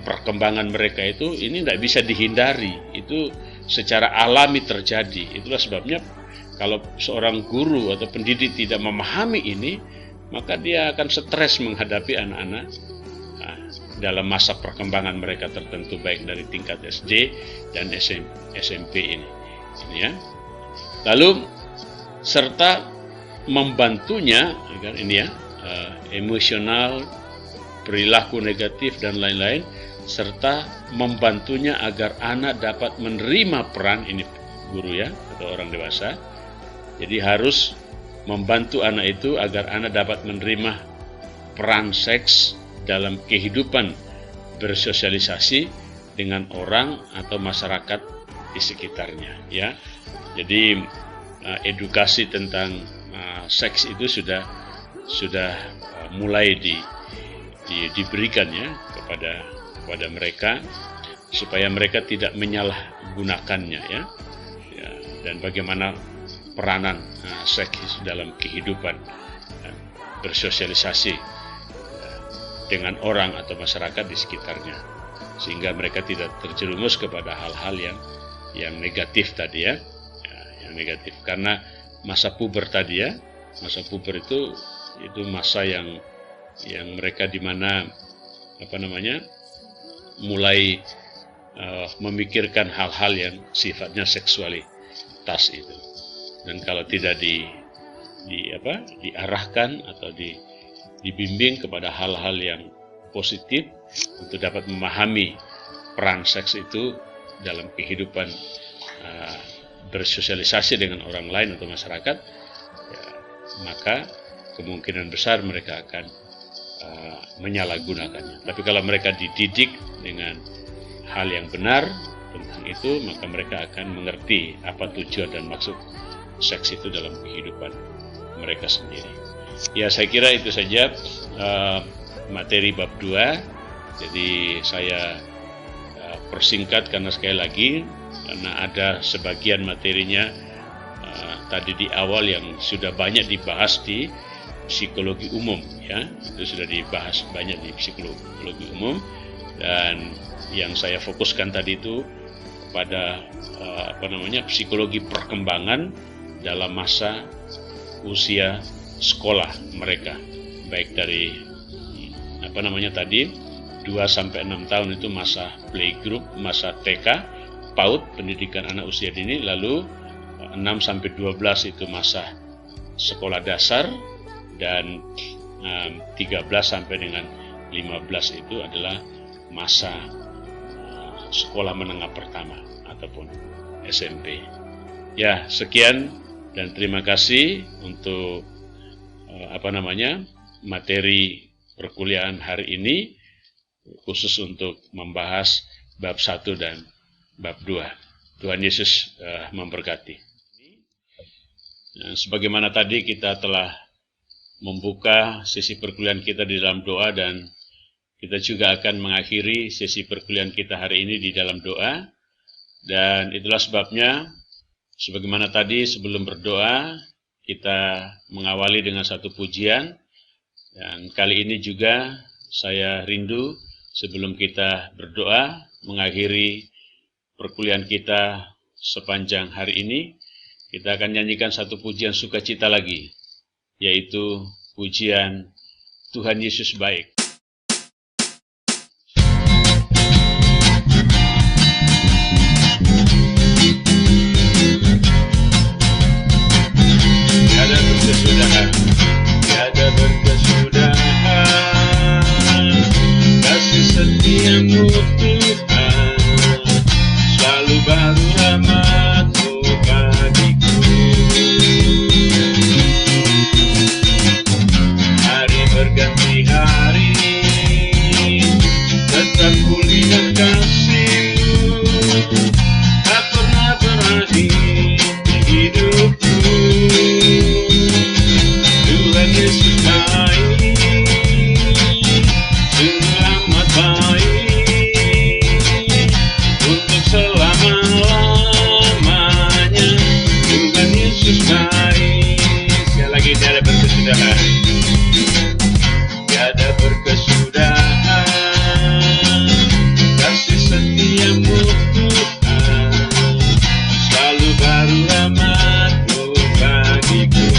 perkembangan mereka itu. Ini tidak bisa dihindari, itu secara alami terjadi. Itulah sebabnya kalau seorang guru atau pendidik tidak memahami ini, maka dia akan stres menghadapi anak-anak dalam masa perkembangan mereka tertentu, baik dari tingkat SD dan SMP ini ya. Lalu serta membantunya ini ya, emosional, perilaku negatif dan lain-lain, serta membantunya agar anak dapat menerima peran, ini guru ya atau orang dewasa. Jadi harus membantu anak itu agar anak dapat menerima peran seks dalam kehidupan bersosialisasi dengan orang atau masyarakat di sekitarnya ya. Jadi edukasi tentang seks itu sudah mulai diberikan ya kepada mereka, supaya mereka tidak menyalahgunakannya ya, dan bagaimana peranan seks dalam kehidupan bersosialisasi dengan orang atau masyarakat di sekitarnya, sehingga mereka tidak terjerumus kepada hal-hal yang negatif tadi ya, yang negatif. Karena masa puber tadi ya, masa puber itu masa yang mereka di mana mulai memikirkan hal-hal yang sifatnya seksualitas itu. Dan kalau tidak diarahkan atau dibimbing kepada hal-hal yang positif untuk dapat memahami peran seks itu dalam kehidupan bersosialisasi dengan orang lain atau masyarakat, ya, maka kemungkinan besar mereka akan menyalahgunakannya. Tapi kalau mereka dididik dengan hal yang benar tentang itu, maka mereka akan mengerti apa tujuan dan maksud seks itu dalam kehidupan mereka sendiri. Ya, saya kira itu saja materi bab 2. Jadi saya persingkat karena sekali lagi, karena ada sebagian materinya tadi di awal yang sudah banyak dibahas di psikologi umum ya, itu sudah dibahas banyak di psikologi umum, dan yang saya fokuskan tadi itu pada psikologi perkembangan dalam masa usia sekolah mereka, baik dari 2 sampai 6 tahun itu masa playgroup, masa TK, PAUD, pendidikan anak usia dini, lalu 6 sampai 12 itu masa sekolah dasar, dan 13 sampai dengan 15 itu adalah masa sekolah menengah pertama ataupun SMP. Ya, sekian dan terima kasih untuk materi perkuliahan hari ini, khusus untuk membahas bab 1 dan bab 2. Tuhan Yesus memberkati. Sebagaimana tadi kita telah membuka sesi perkuliahan kita di dalam doa, dan kita juga akan mengakhiri sesi perkuliahan kita hari ini di dalam doa. Dan itulah sebabnya, sebagaimana tadi sebelum berdoa, kita mengawali dengan satu pujian. Dan kali ini juga saya rindu sebelum kita berdoa mengakhiri perkuliahan kita sepanjang hari ini, kita akan nyanyikan satu pujian sukacita lagi, yaitu pujian Tuhan Yesus Baik. Tiada berkesudahan, tiada berkesudahan, kasih setiamu Tuhan, selalu baru rahmat-Mu bagiku. Hari berganti hari, tetap kulihat kasih-Mu, tak pernah berakhir di hidupku. Tuhan Yesus baik, sungguh amat baik, untuk selama-lamanya. Tuhan Yesus baik. Sekali lagi, tiada berkesudahan, tiada berkesudahan, kasih setiamu Tuhan, selalu baru rahmat-Mu bagiku.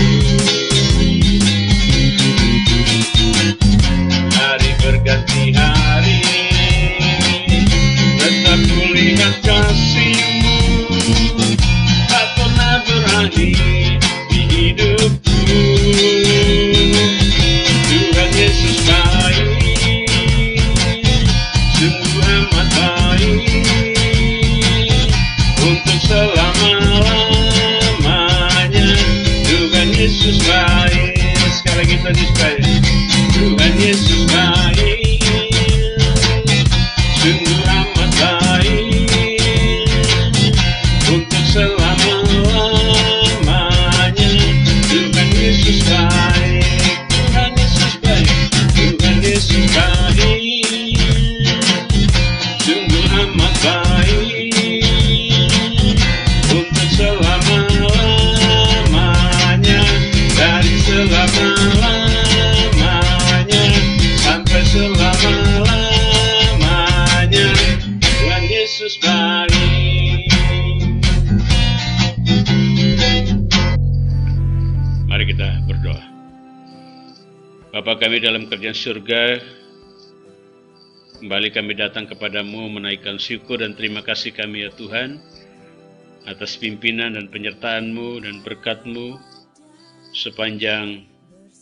Bapa kami dalam kerajaan surga, kembali kami datang kepadamu menaikkan syukur dan terima kasih kami ya Tuhan atas pimpinan dan penyertaan-Mu dan berkat-Mu sepanjang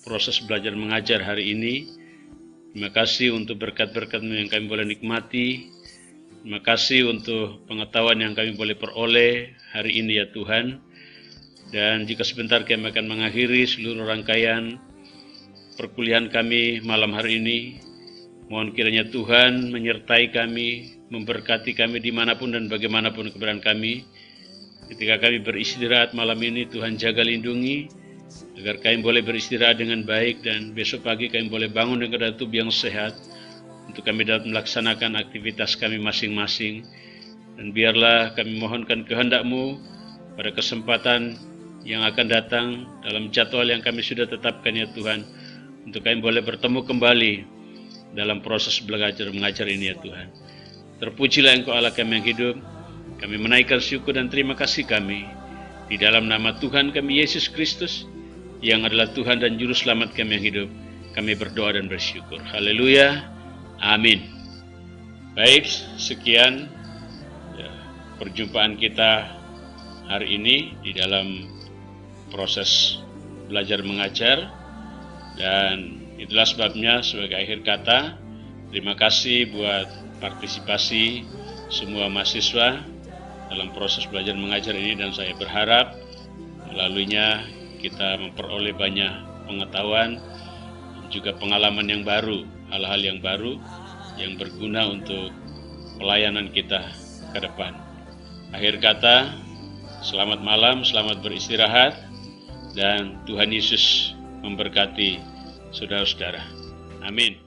proses belajar mengajar hari ini. Terima kasih untuk berkat-berkat-Mu yang kami boleh nikmati. Terima kasih untuk pengetahuan yang kami boleh peroleh hari ini ya Tuhan. Dan jika sebentar kami akan mengakhiri seluruh rangkaian perkuliahan kami malam hari ini, mohon kiranya Tuhan menyertai kami, memberkati kami dimanapun dan bagaimanapun keberadaan kami. Ketika kami beristirahat malam ini, Tuhan jaga lindungi, agar kami boleh beristirahat dengan baik dan besok pagi kami boleh bangun dengan keadaan tubuh yang sehat, untuk kami dapat melaksanakan aktivitas kami masing-masing. Dan biarlah kami mohonkan kehendak-Mu pada kesempatan yang akan datang dalam jadwal yang kami sudah tetapkan ya Tuhan, untuk kami boleh bertemu kembali dalam proses belajar mengajar ini ya Tuhan. Terpujilah Engkau Allah kami yang hidup. Kami menaikkan syukur dan terima kasih kami di dalam nama Tuhan kami Yesus Kristus, yang adalah Tuhan dan Juru Selamat kami yang hidup. Kami berdoa dan bersyukur. Haleluya. Amin. Baik, sekian ya, perjumpaan kita hari ini di dalam proses belajar mengajar. Dan itulah sebabnya sebagai akhir kata, terima kasih buat partisipasi semua mahasiswa dalam proses belajar mengajar ini, dan saya berharap melaluinya kita memperoleh banyak pengetahuan, juga pengalaman yang baru, hal-hal yang baru yang berguna untuk pelayanan kita ke depan. Akhir kata, selamat malam, selamat beristirahat, dan Tuhan Yesus memberkati saudara-saudara. Amin.